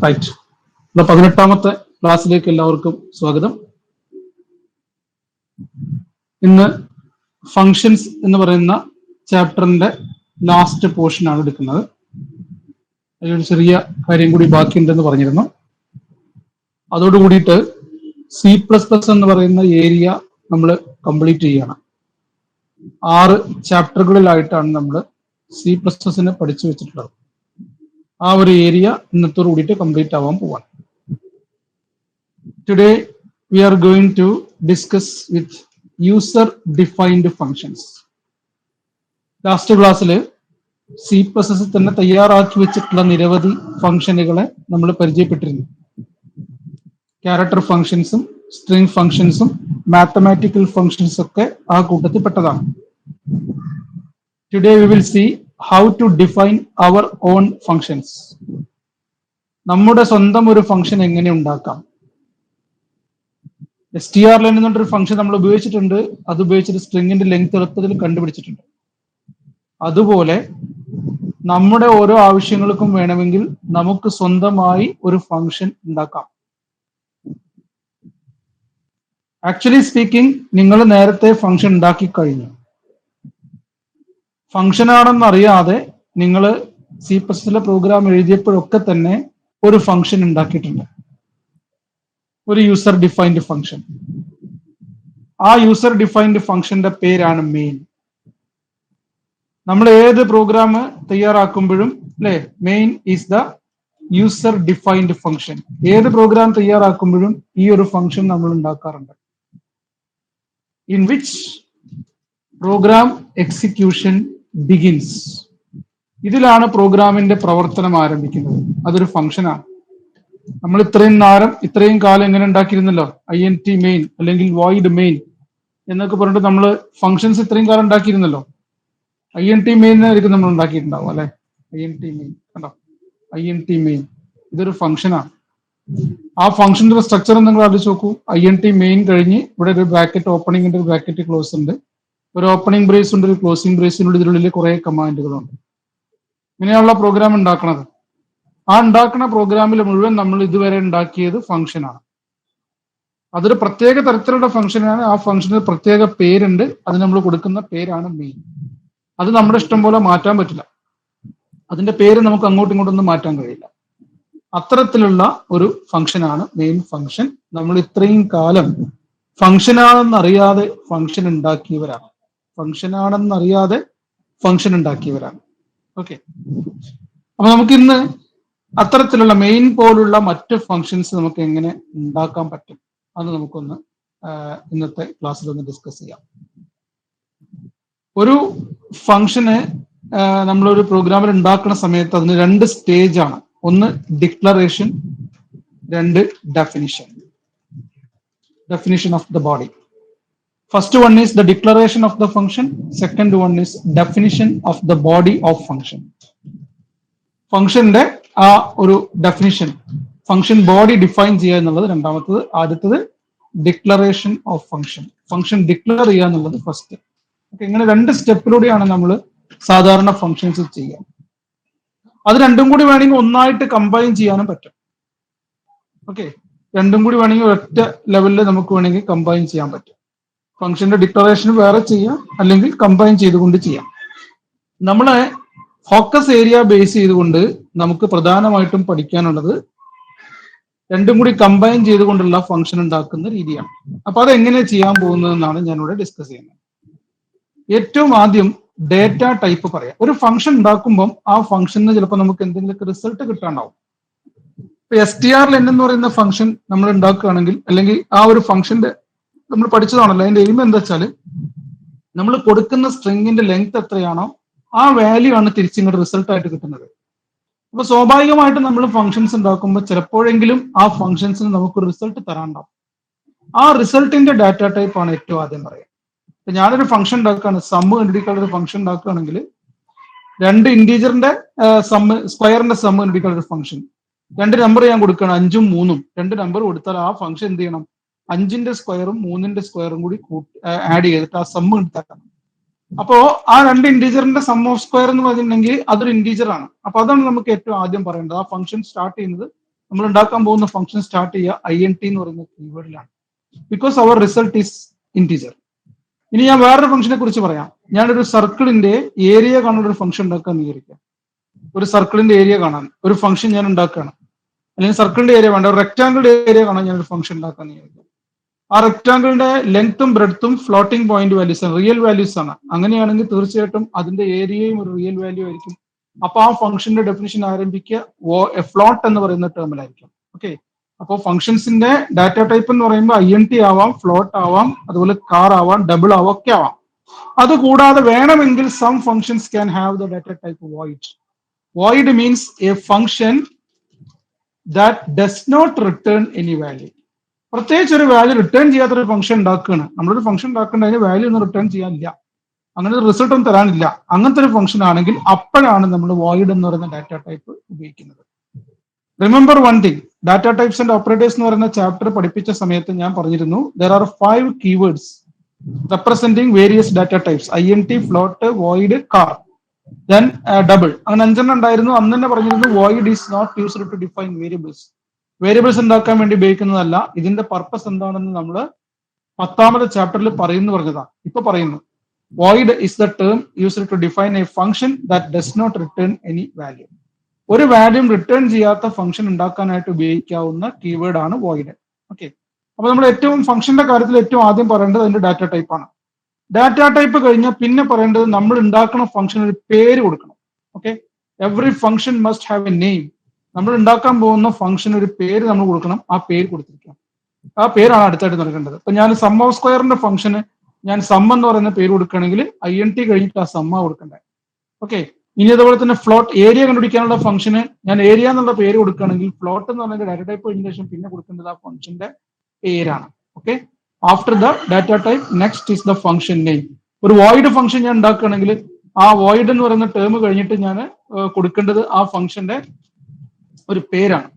Right. നമ്മുടെ 18ാമത്തെ ക്ലാസ്സിലേക്ക് എല്ലാവർക്കും സ്വാഗതം. ഇന്ന് ഫങ്ഷൻസ് എന്ന് പറയുന്ന ചാപ്റ്ററിന്റെ ലാസ്റ്റ് പോർഷൻ ആണ് എടുക്കുന്നത്. അതിലൊരു ചെറിയ കാര്യം കൂടി ബാക്കിയുണ്ടെന്ന് പറഞ്ഞിരുന്നു. അതോടുകൂടിയിട്ട് C++ എന്ന് പറയുന്ന ഏരിയ നമ്മൾ കംപ്ലീറ്റ് ചെയ്യുകയാണ്. 6 ചാപ്റ്ററുകളിലായിട്ടാണ് നമ്മൾ C++ പഠിച്ചു വെച്ചിട്ടുള്ളത്. ആ ഒരു ഏരിയ ഇന്നത്തോടു കൂടിയിട്ട് കംപ്ലീറ്റ് ആവാൻ പോവാണ്. Today we are going to discuss with user defined functions. Last ക്ലാസ്സിൽ C++ തന്നെ തയ്യാറാക്കി വെച്ചിട്ടുള്ള നിരവധി ഫംഗ്ഷനുകളെ നമ്മൾ പരിചയപ്പെട്ടിരുന്നു. ക്യാരക്ടർ ഫംഗ്ഷൻസും സ്ട്രിംഗ് ഫംഗ്ഷൻസും മാത്തമാറ്റിക്കൽ ഫംഗ്ഷൻസും ഒക്കെ ആ കൂട്ടത്തിൽ പെട്ടതാണ്. Today we will see how to define our own functions. നമ്മുടെ സ്വന്തം ഒരു ഫംഗ്ഷൻ എങ്ങനെ ഉണ്ടാക്കാം. strlen എന്നൊരു ഫംഗ്ഷൻ നമ്മൾ ഉപയോഗിച്ചിട്ടുണ്ട്. അത് ഉപയോഗിച്ചിട്ട് സ്ട്രിങ്ങിന്റെ ലെങ്ത് എളുപ്പത്തിൽ കണ്ടുപിടിച്ചിട്ടുണ്ട്. അതുപോലെ നമ്മുടെ ഓരോ ആവശ്യങ്ങൾക്കും വേണമെങ്കിൽ നമുക്ക് സ്വന്തമായി ഒരു ഫംഗ്ഷൻ ഉണ്ടാക്കാം. ആക്ച്വലി സ്പീക്കിംഗ്, നിങ്ങൾ നേരത്തെ ഫംഗ്ഷൻ ഉണ്ടാക്കി കഴിഞ്ഞു. ഫംഗ്ഷൻ ആണെന്ന് അറിയാതെ നിങ്ങൾ C++ പ്രോഗ്രാം എഴുതിയപ്പോഴൊക്കെ തന്നെ ഒരു ഫംഗ്ഷൻ ഉണ്ടാക്കിയിട്ടുണ്ട്, ഒരു യൂസർ ഡിഫൈൻഡ് ഫംഗ്ഷൻ. ആ യൂസർ ഡിഫൈൻഡ് ഫംഗ്ഷന്റെ പേരാണ് മെയിൻ. നമ്മൾ ഏത് പ്രോഗ്രാം തയ്യാറാക്കുമ്പോഴും അല്ലെ, main is the user defined function. ഏത് പ്രോഗ്രാം തയ്യാറാക്കുമ്പോഴും ഈ ഒരു ഫംഗ്ഷൻ നമ്മൾ ഉണ്ടാക്കാറുണ്ട്. In which program execution begins. ഇതിലാണ് പ്രോഗ്രാമിന്റെ പ്രവർത്തനം ആരംഭിക്കുന്നത്. അതൊരു ഫംഗ്ഷനാണ്. നമ്മൾ ഇത്രയും കാലം എങ്ങനെ ഉണ്ടാക്കിയിരുന്നല്ലോ, INT മെയിൻ അല്ലെങ്കിൽ വോയിഡ് മെയിൻ എന്നൊക്കെ പറഞ്ഞിട്ട് നമ്മൾ ഫംഗ്ഷൻസ് ഇത്രയും കാലം ഉണ്ടാക്കിയിരുന്നല്ലോ. INT മെയിൻ ആയിരിക്കും നമ്മൾ ഉണ്ടാക്കിയിട്ടുണ്ടാവും അല്ലെ. INT മെയിൻ കണ്ടോ, INT മെയിൻ ഇതൊരു ഫംഗ്ഷനാണ്. ആ ഫംഗ്ഷന്റെ സ്ട്രക്ചർ നിങ്ങൾ ആലോചിച്ച് നോക്കൂ. INT മെയിൻ കഴിഞ്ഞ് ഇവിടെ ഒരു ബ്രാക്കറ്റ് ഓപ്പണിംഗ് ഉണ്ട്, ഒരു ബ്രാക്കറ്റ് ക്ലോസ് ഉണ്ട്, ഒരു ഓപ്പണിംഗ് ബ്രേസ് ഉണ്ട്, ഒരു ക്ലോസിംഗ് ബ്രേസിനുണ്ട്, ഇതിനുള്ളിൽ കുറെ കമാൻഡുകളുണ്ട്. ഇങ്ങനെയുള്ള പ്രോഗ്രാം ഉണ്ടാക്കുന്നത്. ആ ഉണ്ടാക്കുന്ന പ്രോഗ്രാമിൽ മുഴുവൻ നമ്മൾ ഇതുവരെ ഉണ്ടാക്കിയത് ഫംഗ്ഷനാണ്. അതൊരു പ്രത്യേക തരത്തിലുള്ള ഫംഗ്ഷനാണ്. ആ ഫംഗ്ഷന് പ്രത്യേക പേരുണ്ട്. അത് നമ്മൾ കൊടുക്കുന്ന പേരാണ് മെയിൻ. അത് നമ്മുടെ ഇഷ്ടം പോലെ മാറ്റാൻ പറ്റില്ല. അതിന്റെ പേര് നമുക്ക് അങ്ങോട്ടും ഇങ്ങോട്ടൊന്നും മാറ്റാൻ കഴിയില്ല. അത്തരത്തിലുള്ള ഒരു ഫംഗ്ഷനാണ് മെയിൻ ഫംഗ്ഷൻ. നമ്മൾ ഇത്രയും കാലം ഫംഗ്ഷനാണെന്നറിയാതെ ഫംഗ്ഷൻ ഉണ്ടാക്കിയവരാണ്. ഫംഗ്ഷനാണെന്നറിയാതെ ഫംഗ്ഷൻ ഉണ്ടാക്കിയവരാണ്. ഓക്കെ, അപ്പൊ നമുക്ക് ഇന്ന് അത്തരത്തിലുള്ള മെയിൻ പോലുള്ള മറ്റ് ഫംഗ്ഷൻസ് നമുക്ക് എങ്ങനെ ഉണ്ടാക്കാൻ പറ്റും അത് നമുക്കൊന്ന് ഇന്നത്തെ ക്ലാസ്സിൽ ഒന്ന് ഡിസ്കസ് ചെയ്യാം. ഒരു ഫംഗ്ഷന് നമ്മളൊരു പ്രോഗ്രാമിൽ ഉണ്ടാക്കുന്ന സമയത്ത് അതിന് 2 സ്റ്റേജ് ആണ്. ഒന്ന് declaration, 2 definition. Definition of the body. First one is the declaration of the function. Second one is definition of the body of function. ഫംഗ്ഷന്റെ ആ ഒരു ഡെഫിനിഷൻ, ഫംഗ്ഷൻ ബോഡി ഡിഫൈൻ ചെയ്യുക എന്നുള്ളത് രണ്ടാമത്തത്. ആദ്യത്തത് declaration of function, function declare ചെയ്യുക എന്നുള്ളത് first. Okay, ഇങ്ങനെ 2 സ്റ്റെപ്പിലൂടെയാണ് നമ്മൾ സാധാരണ ഫംഗ്ഷൻസ് ചെയ്യുക. അത് രണ്ടും കൂടി വേണമെങ്കിൽ ഒന്നായിട്ട് കമ്പൈൻ ചെയ്യാനും പറ്റും. ഓക്കെ, രണ്ടും കൂടി വേണമെങ്കിൽ ഒറ്റ ലെവലിൽ നമുക്ക് വേണമെങ്കിൽ കമ്പൈൻ ചെയ്യാൻ പറ്റും. ഫംഗ്ഷന്റെ ഡിക്ലറേഷൻ വേറെ ചെയ്യാം, അല്ലെങ്കിൽ കമ്പൈൻ ചെയ്തുകൊണ്ട് ചെയ്യാം. നമ്മളെ ഫോക്കസ് ഏരിയ ബേസ് ചെയ്തുകൊണ്ട് നമുക്ക് പ്രധാനമായിട്ടും പഠിക്കാനുള്ളത് രണ്ടും കൂടി കമ്പൈൻ ചെയ്തുകൊണ്ടുള്ള ഫംഗ്ഷൻ ഉണ്ടാക്കുന്ന രീതിയാണ്. അപ്പൊ അതെങ്ങനെ ചെയ്യാൻ പോകുന്നതെന്നാണ് ഞാനിവിടെ ഡിസ്കസ് ചെയ്യുന്നത്. ഏറ്റവും ആദ്യം ഡേറ്റ ടൈപ്പ് പറയാം. ഒരു ഫംഗ്ഷൻ ഉണ്ടാക്കുമ്പോൾ ആ ഫംഗ്ഷന് ചിലപ്പോൾ നമുക്ക് എന്തെങ്കിലുമൊക്കെ റിസൾട്ട് കിട്ടാണ്ടാവും. ഇപ്പൊ strlen എന്ന് പറയുന്ന ഫംഗ്ഷൻ നമ്മൾ ഉണ്ടാക്കുകയാണെങ്കിൽ, അല്ലെങ്കിൽ ആ ഒരു ഫംഗ്ഷന്റെ നമ്മൾ പഠിച്ചതാണല്ലോ, അതിന്റെ എയിം എന്താ വെച്ചാൽ നമ്മൾ കൊടുക്കുന്ന സ്ട്രിങ്ങിന്റെ ലെങ്ത് എത്രയാണോ ആ വാല്യൂ ആണ് തിരിച്ചിങ്ങോട്ട് റിസൾട്ട് ആയിട്ട് കിട്ടുന്നത്. അപ്പൊ സ്വാഭാവികമായിട്ടും നമ്മൾ ഫംഗ്ഷൻസ് ഉണ്ടാക്കുമ്പോൾ ചിലപ്പോഴെങ്കിലും ആ ഫംഗ്ഷൻസിന് നമുക്ക് റിസൾട്ട് തരാണ്ടാവും. ആ റിസൾട്ടിന്റെ ഡാറ്റ ടൈപ്പ് ആണ് ഏറ്റവും ആദ്യം പറയാം. ഇപ്പൊ ഞാനൊരു ഫംഗ്ഷൻ ഉണ്ടാക്കുകയാണ്, സമ്മ് കണ്ടുപിടിക്കാനുള്ള ഒരു ഫംഗ്ഷൻ ഉണ്ടാക്കുകയാണെങ്കിൽ 2 ഇന്റീജറിന്റെ സ്ക്വയറിന്റെ സമ്മ് കണ്ടുപിടിക്കാനുള്ള ഒരു ഫംഗ്ഷൻ, 2 നമ്പർ ഞാൻ കൊടുക്കുകയാണ്, 5ഉം 3ഉം. 2 നമ്പർ കൊടുത്താൽ ആ ഫംഗ്ഷൻ എന്ത് ചെയ്യണം, 5ന്റെ സ്ക്വയറും 3ന്റെ സ്ക്വയറും കൂടി ആഡ് ചെയ്തിട്ട് ആ സമ്മ് കണ്ടുപിടിക്കണം. അപ്പോ ആ 2 ഇന്റീജറിന്റെ സം ഓഫ് സ്ക്വയർ എന്ന് പറഞ്ഞിട്ടുണ്ടെങ്കിൽ അതൊരു ഇന്റീജർ ആണ്. അപ്പൊ അതാണ് നമുക്ക് ഏറ്റവും ആദ്യം പറയേണ്ടത്. ആ ഫംഗ്ഷൻ സ്റ്റാർട്ട് ചെയ്യുന്നത് നമ്മൾ ഉണ്ടാക്കാൻ പോകുന്ന ഫംഗ്ഷൻ സ്റ്റാർട്ട് ചെയ്യുക INT എന്ന് പറയുന്ന കീവേഡിലാണ്. Because our result is integer. ഇനി ഞാൻ വേറൊരു ഫംഗ്ഷനെ കുറിച്ച് പറയാം. ഞാനൊരു സർക്കിളിന്റെ ഏരിയ കാണാൻ ഒരു ഫംഗ്ഷൻ ഉണ്ടാക്കാൻ വിചാരിക്കാം. ഒരു സർക്കിളിന്റെ ഏരിയ കാണാൻ ഒരു ഫംഗ്ഷൻ ഞാൻ ഉണ്ടാക്കുകയാണ്. അല്ലെങ്കിൽ സർക്കിളിന്റെ ഏരിയ വേണ്ട, ഒരു റെക്ടാംഗിളിന്റെ ഏരിയ കാണാൻ ഞാൻ ഒരു ഫംഗ്ഷൻ ഉണ്ടാക്കാൻ വിചാരിക്കാം. ആ റെക്ടാംഗിളിന്റെ ലെങ്ത്തും ബ്രെഡ്ത്തും ഫ്ലോട്ടിംഗ് പോയിന്റ് വാല്യൂസ് ആണ്, റിയൽ വാല്യൂസ് ആണ്. അങ്ങനെയാണെങ്കിൽ തീർച്ചയായിട്ടും അതിന്റെ ഏരിയയും ഒരു റിയൽ വാല്യൂ ആയിരിക്കും. അപ്പൊ ആ ഫംഗ്ഷന്റെ ഡെഫിനിഷൻ ആരംഭിക്കുക ഫ്ലോട്ട് എന്ന് പറയുന്ന ടേമിലായിരിക്കും. ഓക്കെ, അപ്പോൾ ഫംഗ്ഷൻസിന്റെ ഡാറ്റ ടൈപ്പ് എന്ന് പറയുമ്പോൾ INT ആവാം, ഫ്ലോട്ട് ആവാം, അതുപോലെ കാർ ആവാം, ഡബിൾ ആവാം, ഒക്കെ ആവാം. അതുകൂടാതെ വേണമെങ്കിൽ some functions can have the data type void. Void means a function that does not return any value. പ്രത്യേകിച്ച് ഒരു വാല്യൂ റിട്ടേൺ ചെയ്യാത്തൊരു ഫംഗ്ഷൻ ഉണ്ടാക്കുകയാണ്. നമ്മളൊരു ഫംഗ്ഷൻ ഉണ്ടാക്കേണ്ട അതിന് വാല്യൂ ഒന്നും റിട്ടേൺ ചെയ്യാനില്ല, അങ്ങനെ ഒരു റിസൾട്ട് ഒന്നും തരാനില്ല. അങ്ങനത്തെ ഒരു ഫംഗ്ഷൻ ആണെങ്കിൽ അപ്പോഴാണ് നമ്മൾ വോയിഡ് എന്ന് പറയുന്ന ഡാറ്റ ടൈപ്പ് ഉപയോഗിക്കുന്നത്. Remember one thing, data types and operators എന്ന് പറയുന്ന ചാപ്റ്റർ പഠിപ്പിച്ച സമയത്ത് ഞാൻ പറഞ്ഞിരുന്നു there are 5 keywords representing various data types: INT, float, void, char, then double. അങ്ങനെ 5 ഉണ്ടായിരുന്നു. അന്ന് തന്നെ പറഞ്ഞിരുന്നു void is not used to define variables. Variables ഉണ്ടാക്കാൻ വേണ്ടി ഉപയോഗിക്കുന്നതല്ല. ഇതിന്റെ പർപ്പസ് എന്താണെന്ന് നമ്മൾ 10ാമത്തെ ചാപ്റ്ററിൽ പറഞ്ഞതാ. ഇപ്പൊ പറയുന്നു void is the term used to define a function that does not return any value. ഒരു വാല്യൂ റിട്ടേൺ ചെയ്യാത്ത ഫംഗ്ഷൻ ഉണ്ടാക്കാനായിട്ട് ഉപയോഗിക്കാവുന്ന കീവേഡ് ആണ് വോയിഡ്. ഓക്കെ, അപ്പൊ നമ്മൾ ഏറ്റവും ഫംഗ്ഷന്റെ കാര്യത്തിൽ ഏറ്റവും ആദ്യം പറയേണ്ടത് അതിന്റെ ഡാറ്റ ടൈപ്പ് ആണ്. ഡാറ്റ ടൈപ്പ് കഴിഞ്ഞാൽ പിന്നെ പറയേണ്ടത് നമ്മൾ ഉണ്ടാക്കുന്ന ഫംഗ്ഷന് ഒരു പേര് കൊടുക്കണം. Okay, every function must have A name. നമ്മൾ ഉണ്ടാക്കാൻ പോകുന്ന ഫംഗ്ഷന് ഒരു പേര് നമ്മൾ കൊടുക്കണം. ആ പേര് കൊടുത്തിരിക്കണം. ആ പേരാണ് അടുത്തായിട്ട് നൽകേണ്ടത്. ഇപ്പൊ ഞാൻ സം ഓഫ് സ്ക്വയറിന്റെ ഫംഗ്ഷന് ഞാൻ സം എന്ന് പറയുന്ന പേര് കൊടുക്കുകയാണെങ്കിൽ INT കഴിഞ്ഞിട്ട് ആ സമ്മ കൊടുക്കണ്ടേ. ഓക്കെ, ഇനി അതുപോലെ തന്നെ ഫ്ലോട്ട് ഏരിയ കണ്ടുപിടിക്കാനുള്ള ഫംഗ്ഷന് ഞാൻ ഏരിയ എന്നുള്ള പേര് കൊടുക്കുകയാണെങ്കിൽ ഫ്ലോട്ട് എന്ന് പറഞ്ഞ ഡാറ്റ ടൈപ്പ് കഴിഞ്ഞ ശേഷം പിന്നെ കൊടുക്കേണ്ടത് ആ ഫംഗ്ഷന്റെ പേരാണ്. Okay, after the data type next is the function name. ഒരു വോയിഡ് ഫംഗ്ഷൻ ഞാൻ ഉണ്ടാക്കുകയാണെങ്കിൽ ആ വോയിഡ് എന്ന് പറയുന്ന ടേം കഴിഞ്ഞിട്ട് ഞാൻ കൊടുക്കേണ്ടത് ആ ഫംഗ്ഷന്റെ ഒരു പേരാണ്.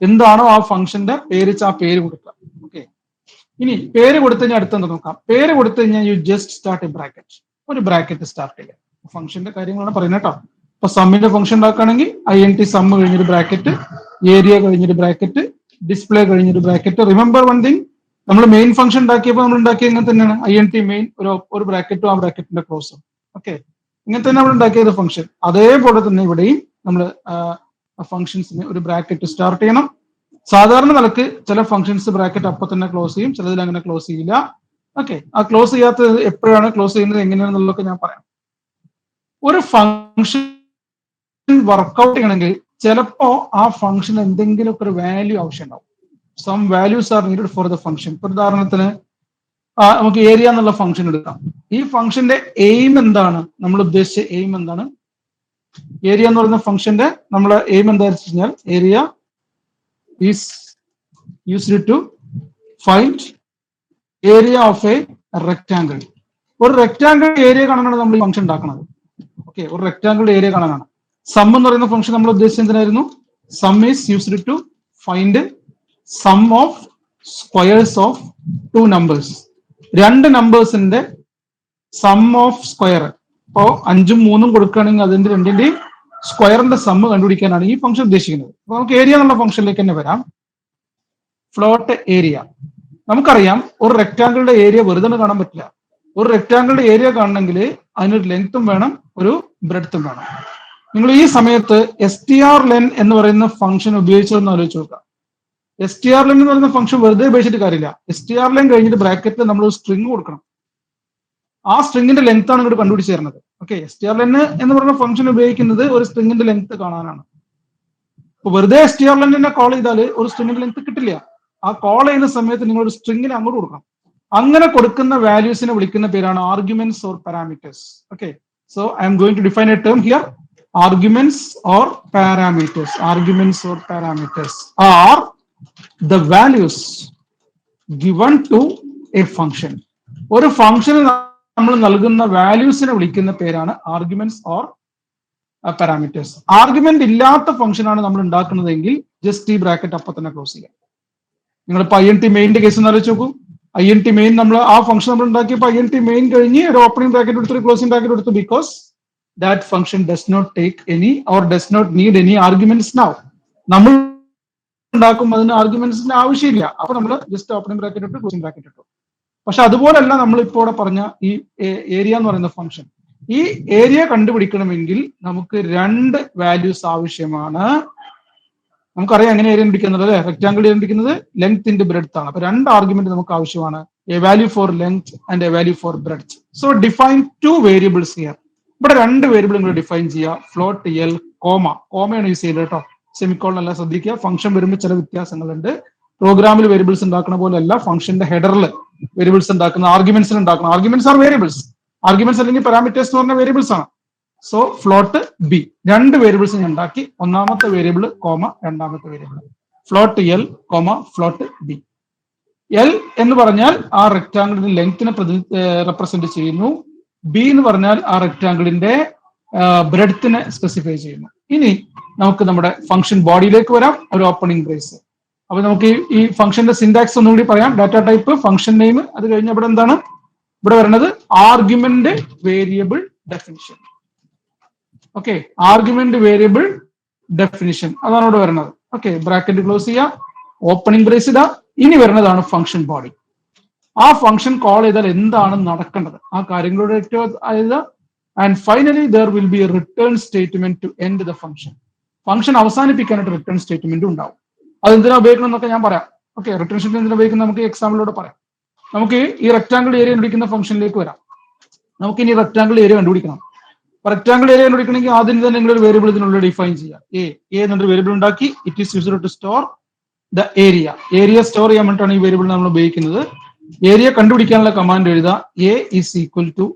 എന്താണോ ആ ഫംഗ്ഷന്റെ പേര് ആ പേര് കൊടുക്കുക. ഓക്കെ, ഇനി പേര് കൊടുത്തു കഴിഞ്ഞാൽ അടുത്തെന്താ നോക്കാം. പേര് കൊടുത്തു കഴിഞ്ഞാൽ you just start A bracket. ഒരു ബ്രാക്കറ്റ് സ്റ്റാർട്ട് ചെയ്യുക. ഫംഗ്ഷന്റെ കാര്യങ്ങളാണ് പറയുന്നത് കേട്ടോ. ഇപ്പൊ സമ്മിന്റെ ഫംഗ്ഷൻ ഉണ്ടാക്കുകയാണെങ്കിൽ INT സം കഴിഞ്ഞൊരു ബ്രാക്കറ്റ്, ഏരിയ കഴിഞ്ഞൊരു ബ്രാക്കറ്റ്, ഡിസ്പ്ലേ കഴിഞ്ഞൊരു ബ്രാക്കറ്റ്. റിമെമ്പർ വൺ തിങ്, നമ്മൾ മെയിൻ ഫംഗ്ഷൻ ഉണ്ടാക്കിയപ്പോൾ നമ്മൾ ഉണ്ടാക്കിയത് ഇങ്ങനെ തന്നെയാണ്. INT മെയിൻ, ഒരു ബ്രാക്കറ്റും ആ ബ്രാക്കറ്റിന്റെ ക്ലോസും. ഓക്കെ, ഇങ്ങനെ തന്നെ നമ്മൾ ഉണ്ടാക്കിയത് ഫംഗ്ഷൻ. അതേപോലെ തന്നെ ഇവിടെയും നമ്മൾ ഫംഗ്ഷൻസിന് ഒരു ബ്രാക്കറ്റ് സ്റ്റാർട്ട് ചെയ്യണം. സാധാരണ നിലക്ക് ചില ഫംഗ്ഷൻസ് ബ്രാക്കറ്റ് അപ്പൊ തന്നെ ക്ലോസ് ചെയ്യും, ചിലതിൽ അങ്ങനെ ക്ലോസ് ചെയ്യില്ല. ഓക്കെ, ആ ക്ലോസ് ചെയ്യാത്തത് എപ്പോഴാണ്, ക്ലോസ് ചെയ്യുന്നത് എങ്ങനെയാണെന്നുള്ളതൊക്കെ ഞാൻ പറയാം. ഒരു ഫംഗ്ഷൻ വർക്ക്ഔട്ട് ചെയ്യണമെങ്കിൽ ചിലപ്പോ ആ ഫംഗ്ഷൻ എന്തെങ്കിലുമൊക്കെ ഒരു വാല്യൂ ആവശ്യമുണ്ടാവും. Some values are needed for the function. ഇപ്പൊ ഉദാഹരണത്തിന് നമുക്ക് ഏരിയ എന്നുള്ള ഫംഗ്ഷൻ എടുക്കാം. ഈ ഫംഗ്ഷന്റെ എയിം എന്താണ്, നമ്മൾ ഉദ്ദേശിച്ച എയിം എന്താണ്? ഏരിയ എന്ന് പറയുന്ന ഫംഗ്ഷന്റെ നമ്മളെ എയിം എന്താണെന്ന് വെച്ച് കഴിഞ്ഞാൽ area is used to find area of a rectangle. ഒരു റെക്ടാംഗിൾ ഏരിയ കാണാനാണ് നമ്മൾ ഈ ഫംഗ്ഷൻ ഉണ്ടാക്കുന്നത്. ഓക്കെ, ഒരു റെക്ടാംഗിൾ ഏരിയ കാണാനാണ്. സം എന്ന് പറയുന്ന ഫംഗ്ഷൻ നമ്മൾ ഉദ്ദേശിച്ചത് എന്തിനായിരുന്നു? Sum is used to find sum of squares of 2 numbers. 2 നമ്പേഴ്സിന്റെ സം ഓഫ് സ്ക്വയർ. ഇപ്പോ 5ഉം 3ഉം കൊടുക്കുകയാണെങ്കിൽ അതിന്റെ രണ്ടിന്റെയും സ്ക്വയറിന്റെ സം കണ്ടുപിടിക്കാനാണ് ഈ ഫംഗ്ഷൻ ഉദ്ദേശിക്കുന്നത്. അപ്പൊ നമുക്ക് ഏരിയ എന്നുള്ള ഫംഗ്ഷനിലേക്ക് തന്നെ വരാം. Float area. നമുക്കറിയാം ഒരു റെക്ടാംഗിളിന്റെ ഏരിയ വെറുതെ കാണാൻ പറ്റില്ല. ഒരു റെക്ടാംഗിളിന്റെ ഏരിയ കാണണമെങ്കിൽ അതിനൊരു ലെങ്ത്തും വേണം, ഒരു ബ്രെഡ്ത്തും വേണം. നിങ്ങൾ ഈ സമയത്ത് strlen എന്ന് പറയുന്ന ഫംഗ്ഷൻ ഉപയോഗിച്ചതെന്ന് ആലോചിച്ച് നോക്കുക. strlen എന്ന് പറയുന്ന ഫംഗ്ഷൻ വെറുതെ ഉപയോഗിച്ചിട്ട് കാര്യമില്ല. strlen കഴിഞ്ഞിട്ട് ബ്രാക്കറ്റിൽ നമ്മൾ ഒരു സ്ട്രിങ് കൊടുക്കണം. ആ സ്ട്രിങ്ങിന്റെ ലെങ്ത് ആണ് ഇങ്ങോട്ട് കണ്ടുപിടിച്ച് തരുന്നത്. ഓക്കെ, strlen എന്ന് പറയുന്ന ഫംഗ്ഷൻ ഉപയോഗിക്കുന്നത് ഒരു സ്ട്രിങ്ങിന്റെ ലെങ്ത് കാണാനാണ്. ഇപ്പൊ വെറുതെ strlen കോൾ ചെയ്താൽ ഒരു സ്ട്രിങ്ങിന്റെ ലെങ്ത് കിട്ടില്ല. ആ കോൾ ചെയ്യുന്ന സമയത്ത് നിങ്ങൾ ഒരു സ്ട്രിങ്ങിനെ അങ്ങോട്ട് കൊടുക്കണം. അങ്ങനെ കൊടുക്കുന്ന വാല്യൂസിനെ വിളിക്കുന്ന പേരാണ് arguments or parameters. Okay, so I am going to define a term here. Arguments or parameters. Arguments or parameters are the values given to a function. ഒരു ഫംഗ്ഷന് നമ്മൾ നൽകുന്ന വാല്യൂസിനെ വിളിക്കുന്ന പേരാണ് ആർഗ്യുമെന്റ്സ് ഓർ പാരാമീറ്റേഴ്സ്. ആർഗ്യുമെന്റ് ഇല്ലാത്ത ഫംഗ്ഷൻ ആണ് നമ്മൾ ഉണ്ടാക്കുന്നതെങ്കിൽ just ഈ ബ്രാക്കറ്റ് അപ്പൊ തന്നെ ക്ലോസ് ചെയ്യാം. നിങ്ങളിപ്പോ INT മെയിന്റെ കേസ് ഒന്ന് ആലോചിച്ച് നോക്കൂ. INT മെയിൻ നമ്മൾ ആ ഫംഗ്ഷൻ നമ്മൾ ഉണ്ടാക്കിയപ്പോൾ INT മെയിൻ കഴിഞ്ഞ് ഒരു ഓപ്പണിംഗ് ബ്രാക്കറ്റ് എടുത്തു, ഒരു ക്ലോസിംഗ് ബ്രാക്കറ്റ് എടുത്തു. Because that function does not take any or does not need any arguments now. നമ്മൾ ഉണ്ടാക്കുമ്പോൾ അതിന് ആർഗ്യുമെന്റ്സിന്റെ ആവശ്യമില്ല. അപ്പൊ നമ്മൾ ജസ്റ്റ് ഓപ്പണിംഗ് ബ്രാക്കറ്റ് ഇട്ടു, ക്ലോസിംഗ് ബ്രാക്കറ്റ് ഇട്ടു. പക്ഷെ അതുപോലല്ല നമ്മളിപ്പോൾ ഇവിടെ പറഞ്ഞ ഈ ഏരിയ എന്ന് പറയുന്ന ഫംഗ്ഷൻ. ഈ ഏരിയ കണ്ടുപിടിക്കണമെങ്കിൽ നമുക്ക് രണ്ട് വാല്യൂസ് ആവശ്യമാണ്. നമുക്കറിയാം എങ്ങനെ ഏരിയ കണ്ടുപിടിക്കുന്നത് അല്ലെ? റെക്ടാംഗിൾ കണ്ടുപിടിക്കുന്നത് ലെങ്ത് ഇൻറ്റു ബ്രെഡ്ത്ത് ആണ്. അപ്പൊ രണ്ട് ആർഗ്യുമെന്റ് നമുക്ക് ആവശ്യമാണ്, a value for length and a value for breadth. So define two variables here. ഇവിടെ രണ്ട് വേരിയബിൾ നിങ്ങൾ ഡിഫൈൻ ചെയ്യുക. ഫ്ലോട്ട് എൽ കോമയാണ് യൂസ് ചെയ്തത് കേട്ടോ, സെമിക്കോളൻ അല്ല. ശ്രദ്ധിക്കുക, ഫംഗ്ഷൻ വരുമ്പോൾ ചില വ്യത്യാസങ്ങളുണ്ട്. പ്രോഗ്രാമിൽ വേരിയബിൾസ് ഉണ്ടാക്കുന്ന പോലെയല്ല ഫംഗ്ഷന്റെ ഹെഡറിൽ വേരിയബിൾസ് ഉണ്ടാക്കുന്ന, ആർഗ്യുമെന്റ്സിൽ ഉണ്ടാക്കുന്ന. Arguments are variables. ആർഗ്യുമെന്റ്സ് അല്ലെങ്കിൽ പാരാമീറ്റേഴ്സ് എന്ന് പറഞ്ഞ വേരിയബിൾസ് ആണ്. സോ ഫ്ലോട്ട് ബി, രണ്ട് വേരിയബിൾസ് ഞാൻ ഉണ്ടാക്കി. ഒന്നാമത്തെ വേരിയബിൾ കോമ, രണ്ടാമത്തെ variable. Float L comma float B. L എന്ന് പറഞ്ഞാൽ ആ റെക്ടാംഗിളിന്റെ ലെങ്തിനെ റെപ്രസെന്റ് ചെയ്യുന്നു. ബി എന്ന് പറഞ്ഞാൽ ആ റെക്ടാംഗിളിന്റെ ബ്രെഡ്ത്തിനെ സ്പെസിഫൈ ചെയ്യുന്നു. ഇനി നമുക്ക് നമ്മുടെ ഫംഗ്ഷൻ ബോഡിയിലേക്ക് വരാം. ഒരു ഓപ്പണിംഗ് ബ്രേസ്. അപ്പൊ നമുക്ക് ഈ ഫംഗ്ഷന്റെ സിന്റാക്സ് ഒന്നുകൂടി പറയാം. ഡാറ്റ ടൈപ്പ്, ഫംഗ്ഷൻ നെയിം, അത് കഴിഞ്ഞ ഇവിടെ എന്താണ് ഇവിടെ വരുന്നത്? Argument variable definition. Okay, argument variable definition അതാണ് ഇവിടെ വരുന്നത്. ഓക്കെ, ബ്രാക്കറ്റ് ക്ലോസ് ചെയ്യാം, ഓപ്പണിംഗ് ബ്രേസ് ഇടാം. ഇനി വരുന്നതാണ് ഫംഗ്ഷൻ ബോഡി. ആ ഫംഗ്ഷൻ കോൾ ചെയ്താൽ എന്താണ് നടക്കേണ്ടത്, ആ കാര്യങ്ങളുടെ ഏറ്റവും. And finally there will be a return statement to end the function. Function അവസാനിപ്പിക്കാനായിട്ട് റിട്ടേൺ സ്റ്റേറ്റ്മെന്റ് ഉണ്ടാവും. അത് എന്തിനാ ഉപയോഗിക്കണം എന്നൊക്കെ ഞാൻ പറയാം. ഓക്കെ, റിട്ടേൺ സ്റ്റേറ്റ്മെന്റ് എന്തിനാ ഉപയോഗിക്കുന്നത് നമുക്ക് എക്സാമ്പിളിലൂടെ പറയാം. നമുക്ക് ഈ റെക്ടാംഗിൾ ഏരിയ കണ്ടുപിടിക്കുന്ന ഫംഗ്ഷനിലേക്ക് വരാം. നമുക്ക് ഇനി റെക്ടാംഗിൾ ഏരിയ കണ്ടുപിടിക്കണം. റെക്ടാംഗിൾ ഏരിയ കണ്ടുപിടിക്കണമെങ്കിൽ ആദ്യം തന്നെ നിങ്ങൾ ഒരു വേരിയബിൾ ഇതിനുള്ളിൽ ഡിഫൈൻ ചെയ്യുക. എ എന്നൊരു വേരിയബിൾ ഉണ്ടാക്കി. It is used to store the area. Area store ചെയ്യാൻ വേണ്ടിയിട്ടാണ് ഈ വേരിയബിൾ നമ്മൾ ഉപയോഗിക്കുന്നത്. ഏരിയ കണ്ടുപിടിക്കാനുള്ള കമാൻഡ് എഴുതുക, A is equal to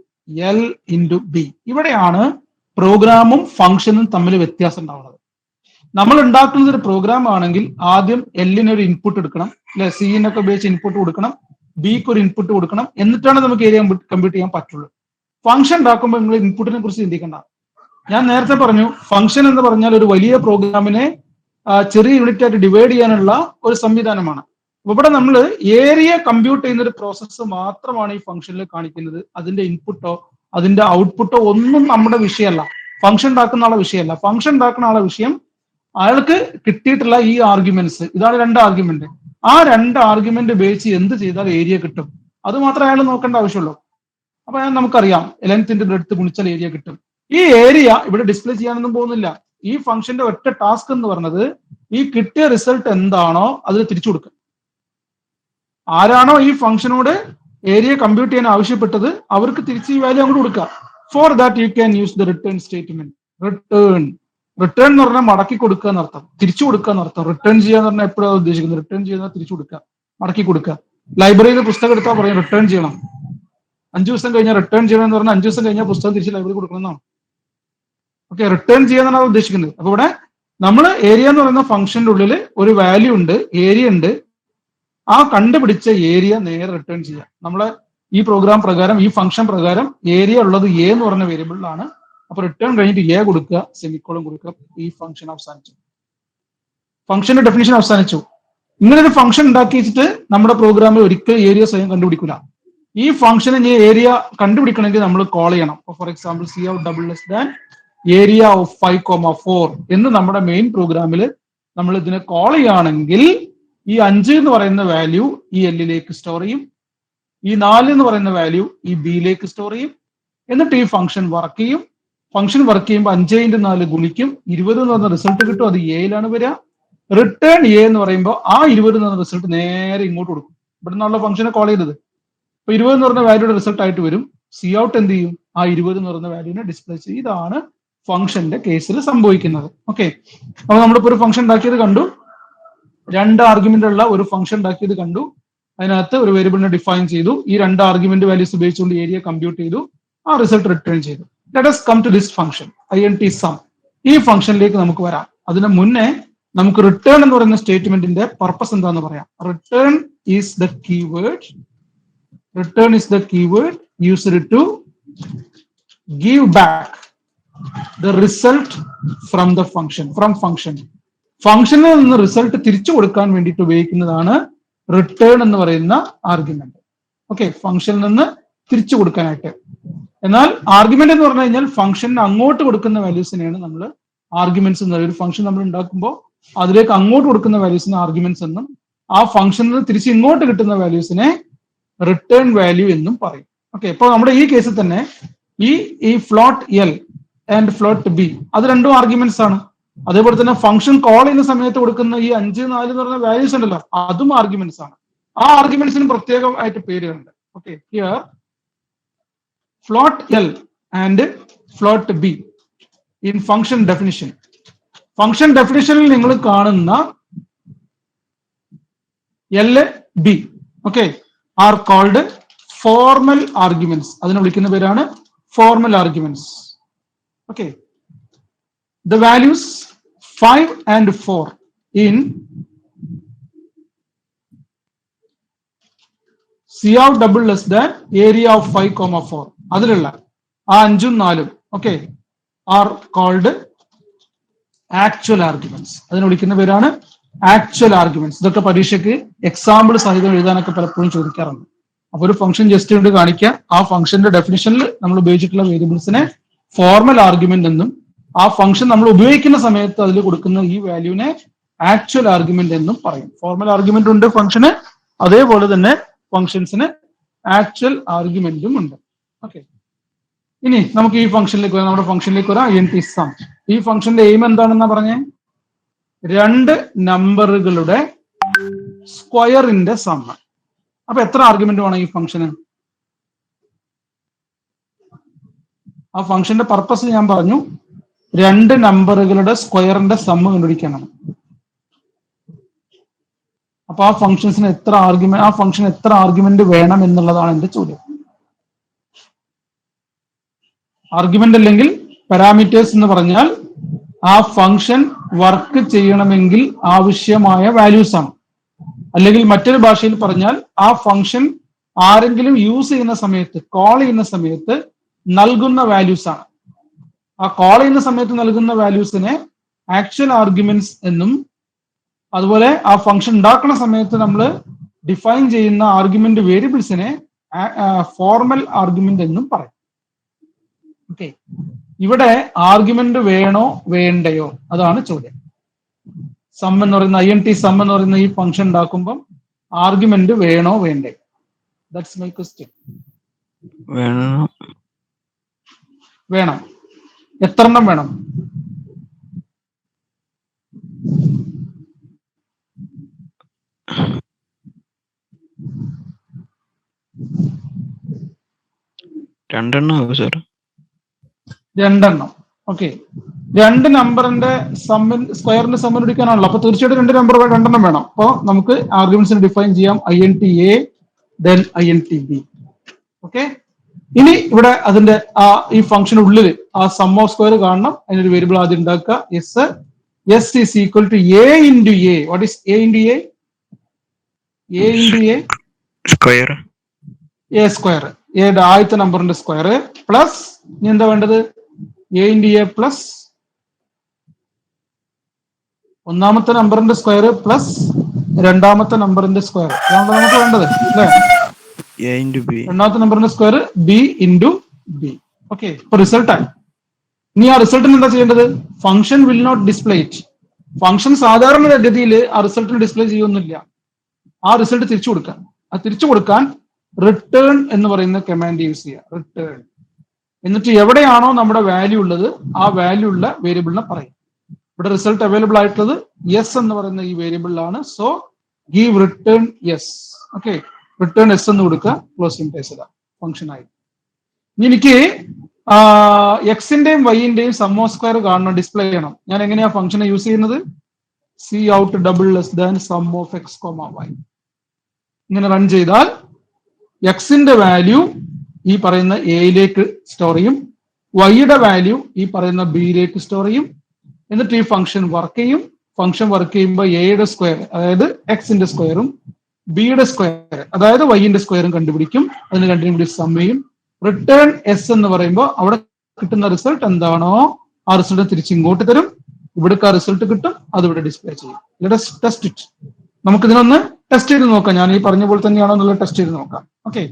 L into B. ഇവിടെയാണ് പ്രോഗ്രാമും ഫംഗ്ഷനും തമ്മിൽ വ്യത്യാസം ഉണ്ടാവുന്നത്. നമ്മൾ ഉണ്ടാക്കുന്നത് ഒരു പ്രോഗ്രാം ആണെങ്കിൽ ആദ്യം എല്ലിന് ഒരു ഇൻപുട്ട് എടുക്കണം അല്ലെ, സിന്നൊക്കെ ഉപയോഗിച്ച് ഇൻപുട്ട് കൊടുക്കണം, ബിക്ക് ഒരു ഇൻപുട്ട് കൊടുക്കണം, എന്നിട്ടാണ് നമുക്ക് ഏരിയ കമ്പ്യൂട്ട് ചെയ്യാൻ പറ്റുള്ളൂ. ഫംഗ്ഷൻ ഉണ്ടാക്കുമ്പോൾ നിങ്ങൾ ഇൻപുട്ടിനെ കുറിച്ച് ചിന്തിക്കണ്ട. ഞാൻ നേരത്തെ പറഞ്ഞു, ഫംഗ്ഷൻ എന്ന് പറഞ്ഞാൽ ഒരു വലിയ പ്രോഗ്രാമിനെ ചെറിയ യൂണിറ്റ് ആയിട്ട് ഡിവൈഡ് ചെയ്യാനുള്ള ഒരു സംവിധാനമാണ്. ഇവിടെ നമ്മൾ ഏരിയ കമ്പ്യൂട്ട് ചെയ്യുന്ന ഒരു പ്രോസസ്സ് മാത്രമാണ് ഈ ഫംഗ്ഷനിൽ കാണിക്കുന്നത്. അതിന്റെ ഇൻപുട്ടോ അതിന്റെ ഔട്ട്പുട്ടോ ഒന്നും നമ്മുടെ വിഷയമല്ല, ഫംഗ്ഷൻ ഉണ്ടാക്കുന്ന ആളെ വിഷയമല്ല. ഫംഗ്ഷൻ ഉണ്ടാക്കുന്ന ആളെ വിഷയം അയാൾക്ക് കിട്ടിയിട്ടുള്ള ഈ ആർഗ്യുമെന്റ്സ്. ഇതാണ് രണ്ട് ആർഗ്യുമെന്റ്. ആ രണ്ട് ആർഗ്യുമെന്റ് ഉപയോഗിച്ച് എന്ത് ചെയ്താൽ ഏരിയ കിട്ടും, അത് മാത്രമേ അയാൾ നോക്കേണ്ട ആവശ്യമുള്ളൂ. അപ്പൊ നമുക്കറിയാം ലെങ്ത്തിന്റെ ബ്രെഡ്ത്ത് ഗുണിച്ചാൽ ഏരിയ കിട്ടും. ഈ ഏരിയ ഇവിടെ ഡിസ്പ്ലേ ചെയ്യാനൊന്നും പോകുന്നില്ല. ഈ ഫംഗ്ഷന്റെ ഒറ്റ ടാസ്ക് എന്ന് പറയുന്നത് ഈ കിട്ടിയ റിസൾട്ട് എന്താണോ അതിൽ തിരിച്ചു കൊടുക്കുക. ആരാണോ ഈ ഫംഗ്ഷനോട് ഏരിയ കമ്പ്യൂട്ട് ചെയ്യാൻ ആവശ്യപ്പെട്ടത് അവർക്ക് തിരിച്ച് ഈ വാല്യൂ അങ്ങോട്ട് കൊടുക്കുക. For that you can use the return statement. Return എന്ന് പറഞ്ഞാൽ മടക്കി കൊടുക്കുക എന്നർത്ഥം, തിരിച്ചു കൊടുക്കുക എന്നർത്ഥം. റിട്ടേൺ ചെയ്യാന്ന് പറഞ്ഞാൽ എപ്പോഴാണ് ഉദ്ദേശിക്കുന്നത്? റിട്ടേൺ ചെയ്യുന്ന തിരിച്ചു കൊടുക്കുക, മടക്കി കൊടുക്കുക. ലൈബ്രറിയിൽ പുസ്തകം എടുത്താൽ പറയും റിട്ടേൺ ചെയ്യണം, 5 ദിവസം കഴിഞ്ഞാൽ റിട്ടേൺ ചെയ്യണം എന്ന് പറഞ്ഞാൽ 5 ദിവസം കഴിഞ്ഞാൽ പുസ്തകം തിരിച്ച് ലൈബ്രറി കൊടുക്കണം എന്നാണ്. ഓക്കെ, റിട്ടേൺ ചെയ്യാന്നാണ് ഉദ്ദേശിക്കുന്നത്. അപ്പൊ ഇവിടെ നമ്മൾ ഏരിയ എന്ന് പറയുന്ന ഫംഗ്ഷന്റെ ഉള്ളിൽ ഒരു വാല്യൂ ഉണ്ട്, ഏരിയ ഉണ്ട്. ആ കണ്ടുപിടിച്ച ഏരിയ നേരെ റിട്ടേൺ ചെയ്യാം. നമ്മളെ ഈ പ്രോഗ്രാം പ്രകാരം, ഈ ഫംഗ്ഷൻ പ്രകാരം ഏരിയ ഉള്ളത് എ എന്ന് പറഞ്ഞ വേരിയബിളിലാണ്. അപ്പൊ റിട്ടേൺ കഴിഞ്ഞിട്ട് എ കൊടുക്കുക, സെമിക്കോളൻ കൊടുക്കുക. ഈ ഫംഗ്ഷൻ അവസാനിച്ചു, ഫംഗ്ഷന്റെ ഡെഫിനിഷൻ അവസാനിച്ചു. ഇങ്ങനൊരു ഫംഗ്ഷൻ ഉണ്ടാക്കി വെച്ചിട്ട് നമ്മുടെ പ്രോഗ്രാമിൽ ഒരിക്കലും ഏരിയ സ്വയം കണ്ടുപിടിക്കില്ല. ഈ ഫംഗ്ഷന് ഇനി ഏരിയ കണ്ടുപിടിക്കണമെങ്കിൽ നമ്മൾ കോൾ ചെയ്യണം. For example C out double less than area of 5,4 എന്ന് നമ്മുടെ മെയിൻ പ്രോഗ്രാമിൽ നമ്മൾ ഇതിനെ കോൾ ചെയ്യുകയാണെങ്കിൽ ഈ 5 എന്ന് പറയുന്ന വാല്യൂ ഈ എല്ലിലേക്ക് സ്റ്റോർ ചെയ്യും, ഈ 4 എന്ന് പറയുന്ന വാല്യൂ ഈ ബിയിലേക്ക് സ്റ്റോർ ചെയ്യും. എന്നിട്ട് ഈ ഫംഗ്ഷൻ വർക്ക് ചെയ്യും. ഫംഗ്ഷൻ വർക്ക് ചെയ്യുമ്പോൾ 5x4 ഗുണിക്കും, 20 എന്ന് പറയുന്ന റിസൾട്ട് കിട്ടും. അത് എയിലാണ് വരിക. റിട്ടേൺ എ എന്ന് പറയുമ്പോൾ ആ 20 എന്ന് പറയുന്ന റിസൾട്ട് നേരെ ഇങ്ങോട്ട് കൊടുക്കും. ഇവിടെ നിന്നുള്ള ഫംഗ്ഷനെ കോൾ ചെയ്തത്. അപ്പൊ 20 എന്ന് പറയുന്ന വാല്യൂയുടെ റിസൾട്ട് ആയിട്ട് വരും. സി ഔട്ട് എന്ത് ചെയ്യും? ആ 20 എന്ന് പറയുന്ന വാല്യൂനെ ഡിസ്പ്ലേ ചെയ്യും. ഇതാണ് ഫംഗ്ഷന്റെ കേസിൽ സംഭവിക്കുന്നത്. ഓക്കെ, അപ്പൊ നമ്മളിപ്പോ ഒരു ഫംഗ്ഷൻ ഉണ്ടാക്കിയത് കണ്ടു, രണ്ട് ആർഗ്യുമെന്റ് ഉള്ള ഒരു ഫംഗ്ഷൻ ഉണ്ടാക്കിയത് കണ്ടു. അതിനകത്ത് ഒരു വേരിയബിളിനെ ഡിഫൈൻ ചെയ്തു. ഈ രണ്ട് ആർഗ്യുമെന്റ് വാല്യൂസ് ഉപയോഗിച്ചുകൊണ്ട് ഏരിയ കമ്പ്യൂട്ട് ചെയ്തു, ആ റിസൾട്ട് റിട്ടേൺ ചെയ്തു. Let us come to this function int sum. ഈ ഫംഗ്ഷനിലേക്ക് നമുക്ക് വരാം. അതിന് മുന്നേ നമുക്ക് റിട്ടേൺ എന്ന് പറയുന്ന സ്റ്റേറ്റ്മെന്റിന്റെ പർപ്പസ് എന്താന്ന് പറയാം. Return is the keyword. Return is the keyword used to give back the result from the function, from function. ഫംഗ്ഷനിൽ നിന്ന് റിസൾട്ട് തിരിച്ചു കൊടുക്കാൻ വേണ്ടിയിട്ട് ഉപയോഗിക്കുന്നതാണ് റിട്ടേൺ എന്ന് പറയുന്ന ആർഗ്യുമെന്റ്. ഓക്കെ, ഫംഗ്ഷനിൽ നിന്ന് തിരിച്ചു കൊടുക്കാനായിട്ട്. എന്നാൽ ആർഗ്യുമെന്റ് എന്ന് പറഞ്ഞു കഴിഞ്ഞാൽ ഫംഗ്ഷന് അങ്ങോട്ട് കൊടുക്കുന്ന വാല്യൂസിനെയാണ് നമ്മൾ ആർഗ്യുമെന്റ്സ് എന്ന് പറയുന്നത്. ഒരു ഫംഗ്ഷൻ നമ്മൾ ഉണ്ടാക്കുമ്പോൾ അതിലേക്ക് അങ്ങോട്ട് കൊടുക്കുന്ന വാല്യൂസിനെ ആർഗ്യുമെന്റ്സ് എന്നും ആ ഫംഗ്ഷനിൽ നിന്ന് തിരിച്ച് ഇങ്ങോട്ട് കിട്ടുന്ന വാല്യൂസിനെ റിട്ടേൺ വാല്യൂ എന്നും പറയും. ഓക്കെ, ഇപ്പോൾ നമ്മുടെ ഈ കേസിൽ തന്നെ ഈ float L and float B അത് രണ്ടും ആർഗ്യുമെന്റ്സ് ആണ്. അതേപോലെ തന്നെ ഫംഗ്ഷൻ കോൾ ചെയ്യുന്ന സമയത്ത് കൊടുക്കുന്ന ഈ 5, 4 എന്ന് പറയുന്ന വാല്യൂസ് ഉണ്ടല്ലോ, അതും ആർഗ്യുമെന്റ്സ് ആണ്. ആ ആർഗ്യുമെന്റ്സിന് പ്രത്യേകമായിട്ട് പേരുകളുണ്ട്. Okay, here float L and float B in function definition. Function ഡെഫിനിഷനിൽ നിങ്ങൾ കാണുന്ന L, B, okay, are called formal arguments. അതിനെ വിളിക്കുന്ന പേരാണ് formal arguments. Okay, the values 5 and 4 in Cout double less than area of 5, 4 അതിലുള്ള ആ 5ഉം 4ഉം okay are called actual arguments. അതിനെ വിളിക്കുന്ന പേരാണ് ആക്ച്വൽ ആർഗ്യുമെന്റ്സ്. ഇതൊക്കെ പരീക്ഷയ്ക്ക് എക്സാമ്പിൾ സഹിതം എഴുതാനൊക്കെ പലപ്പോഴും ചോദിക്കാറുണ്ട്. അപ്പൊ ഒരു ഫംഗ്ഷൻ ജസ്റ്റ് കൊണ്ട് കാണിക്കുക, ആ ഫംഗ്ഷന്റെ ഡെഫിനിഷനിൽ നമ്മൾ ഉപയോഗിച്ചിട്ടുള്ള വേരിയബിൾസിനെ ഫോർമൽ ആർഗ്യുമെന്റ് എന്നും ആ ഫംഗ്ഷൻ നമ്മൾ ഉപയോഗിക്കുന്ന സമയത്ത് അതിൽ കൊടുക്കുന്ന ഈ വാല്യൂവിനെ ആക്ച്വൽ ആർഗ്യുമെന്റ് എന്നും പറയും. ഫോർമൽ ആർഗ്യുമെന്റ് ഉണ്ട് ഫംഗ്ഷന്, അതേപോലെ തന്നെ ഫംഗ്ഷൻസിന് ആക്ച്വൽ ആർഗ്യുമെന്റും ഉണ്ട്. ഓക്കെ, ഇനി നമുക്ക് ഈ ഫംഗ്ഷനിലേക്ക് വരാം. നമ്മുടെ ഫംഗ്ഷനിലേക്ക് വരാം. INT sum. ഈ ഫംഗ്ഷന്റെ എയിം എന്താണെന്നാ പറഞ്ഞേ? രണ്ട് നമ്പറുകളുടെ സ്ക്വയറിന്റെ സം. അപ്പൊ എത്ര ആർഗ്യുമെന്റ് വേണം ഈ ഫംഗ്ഷന്? ആ ഫംഗ്ഷന്റെ പർപ്പസ് ഞാൻ പറഞ്ഞു, രണ്ട് നമ്പറുകളുടെ സ്ക്വയറിന്റെ സം കണ്ടുപിടിക്കാനാണ്. അപ്പൊ ആ ഫംഗ്ഷൻസിന് എത്ര ആർഗ്യുമെന്റ്, ആ ഫംഗ്ഷൻ എത്ര ആർഗ്യുമെന്റ് വേണം എന്നുള്ളതാണ് എന്റെ ചോദ്യം. ആർഗ്യുമെന്റ് അല്ലെങ്കിൽ പാരാമീറ്റേഴ്സ് എന്ന് പറഞ്ഞാൽ ആ ഫംഗ്ഷൻ വർക്ക് ചെയ്യണമെങ്കിൽ ആവശ്യമായ വാല്യൂസ് ആണ്. അല്ലെങ്കിൽ മറ്റൊരു ഭാഷയിൽ പറഞ്ഞാൽ ആ ഫംഗ്ഷൻ ആരെങ്കിലും യൂസ് ചെയ്യുന്ന സമയത്ത്, കോൾ ചെയ്യുന്ന സമയത്ത് നൽകുന്ന വാല്യൂസ് ആണ്. ആ കോൾ ചെയ്യുന്ന സമയത്ത് നൽകുന്ന വാല്യൂസിനെ ആക്ച്വൽ ആർഗ്യുമെന്റ്സ് എന്നും അതുപോലെ ആ ഫംഗ്ഷൻ ഉണ്ടാക്കുന്ന സമയത്ത് നമ്മൾ ഡിഫൈൻ ചെയ്യുന്ന ആർഗ്യുമെന്റ് വേരിയബിൾസിനെ ഫോർമൽ ആർഗ്യുമെന്റ് എന്നും പറയും. ഓക്കെ, ഇവിടെ ആർഗ്യുമെന്റ് വേണോ വേണ്ടയോ അതാണ് ചോദ്യം. സം എന്ന് പറയുന്ന INT സം എന്ന് പറയുന്ന ഈ ഫംഗ്ഷൻ ഉണ്ടാക്കുമ്പോൾ ആർഗ്യുമെന്റ് വേണോ വേണ്ടയോ? That's my question. വേണം. എത്ര എണ്ണം വേണം? രണ്ടെണ്ണം. ഓക്കെ, രണ്ട് നമ്പറിന്റെ സ്ക്വയറിന്റെ സം എടുക്കാനാണല്ലോ, അപ്പൊ തീർച്ചയായിട്ടും രണ്ടെണ്ണം വേണം. അപ്പൊ നമുക്ക് ആർഗ്യുമെന്റ്സിന് ഡിഫൈൻ ചെയ്യാം. INT A then INT B. Okay, ഇനി ഇവിടെ അതിന്റെ ഈ ഫംഗ്ഷന് ഉള്ളിൽ ആ സം ഓഫ് സ്ക്വയർ കാണണം. അതിനൊരു വേരിയബിൾ ആദ്യം ഉണ്ടാക്കുക. S is equal to A into A. What is A into A? A into A square. A square, എയുടെ ആദ്യത്തെ നമ്പറിന്റെ സ്ക്വയർ പ്ലസ് ഇനി എന്താ വേണ്ടത്? A into A പ്ലസ് ഒന്നാമത്തെ നമ്പറിന്റെ സ്ക്വയർ പ്ലസ് രണ്ടാമത്തെ നമ്പറിന്റെ സ്ക്വയർ. അതാണ് നമുക്ക് വേണ്ടത് അല്ലേ? രണ്ടാമത്തെ നമ്പറിന്റെ square B into B. Okay, ഇപ്പൊ റിസൾട്ട് ആയി. ഇനി ആ റിസൾട്ടിന് എന്താ ചെയ്യേണ്ടത്? Function will not display it. Function സാധാരണ ഗതിയിൽ ആ റിസൾട്ടിന് ഡിസ്പ്ലേ ചെയ്യൊന്നുമില്ല. ആ റിസൾട്ട് തിരിച്ചു കൊടുക്കാൻ, ആ തിരിച്ചു കൊടുക്കാൻ റിട്ടേൺ എന്ന് പറയുന്ന കമാൻഡ് യൂസ് ചെയ്യുക. റിട്ടേൺ, എന്നിട്ട് എവിടെയാണോ നമ്മുടെ വാല്യൂ ഉള്ളത് ആ വാല്യൂ ഉള്ള വേരിയബിളിനെ പറയും. ഇവിടെ റിസൾട്ട് അവൈലബിൾ ആയിട്ടുള്ളത് യെസ് എന്ന് പറയുന്ന ഈ വേരിയബിളിലാണ്. So give return yes. Okay, return S എന്ന് കൊടുക്കുക. ക്ലോസിംഗ് കേസ് ഫംഗ്ഷൻ ആയി. എനിക്ക് എക്സിന്റെയും വൈന്റെയും സം ഓഫ് സ്ക്വയർ കാണണം, ഡിസ്പ്ലേ ചെയ്യണം. ഞാൻ എങ്ങനെയാ ഫംഗ്ഷനെ യൂസ് ചെയ്യുന്നത്? Cout double less than sum of x, y. ഇങ്ങനെ റൺ ചെയ്താൽ എക്സിന്റെ വാല്യൂ ഈ പറയുന്ന എയിലേക്ക് സ്റ്റോർ ചെയ്യും, വൈയുടെ വാല്യൂ ഈ പറയുന്ന ബിയിലേക്ക് സ്റ്റോർ ചെയ്യും. എന്നിട്ട് ഈ ഫംഗ്ഷൻ വർക്ക് ചെയ്യും. ഫംഗ്ഷൻ വർക്ക് ചെയ്യുമ്പോൾ എയുടെ സ്ക്വയർ അതായത് എക്സിന്റെ സ്ക്വയറും ബിയുടെ സ്ക്വയർ അതായത് വൈന്റെ സ്ക്വയറും കണ്ടുപിടിക്കും. അതിന് രണ്ടിനും കൂടി സം ചെയ്യും. റിട്ടേൺ എസ് എന്ന് പറയുമ്പോൾ അവിടെ കിട്ടുന്ന റിസൾട്ട് എന്താണോ ആ റിസൾട്ട് തിരിച്ച് ഇങ്ങോട്ട് തരും. ഇവിടേക്ക് ആ റിസൾട്ട് കിട്ടും, അത് ഇവിടെ ഡിസ്പ്ലേ ചെയ്യും. Test it. നമുക്ക് ഇതിനൊന്ന് ടെസ്റ്റ് ചെയ്ത് നോക്കാം. ഞാൻ ഈ പറഞ്ഞ പോലെ തന്നെയാണോ എന്നുള്ള ടെസ്റ്റ് ചെയ്ത് നോക്കാം. ഓക്കെ,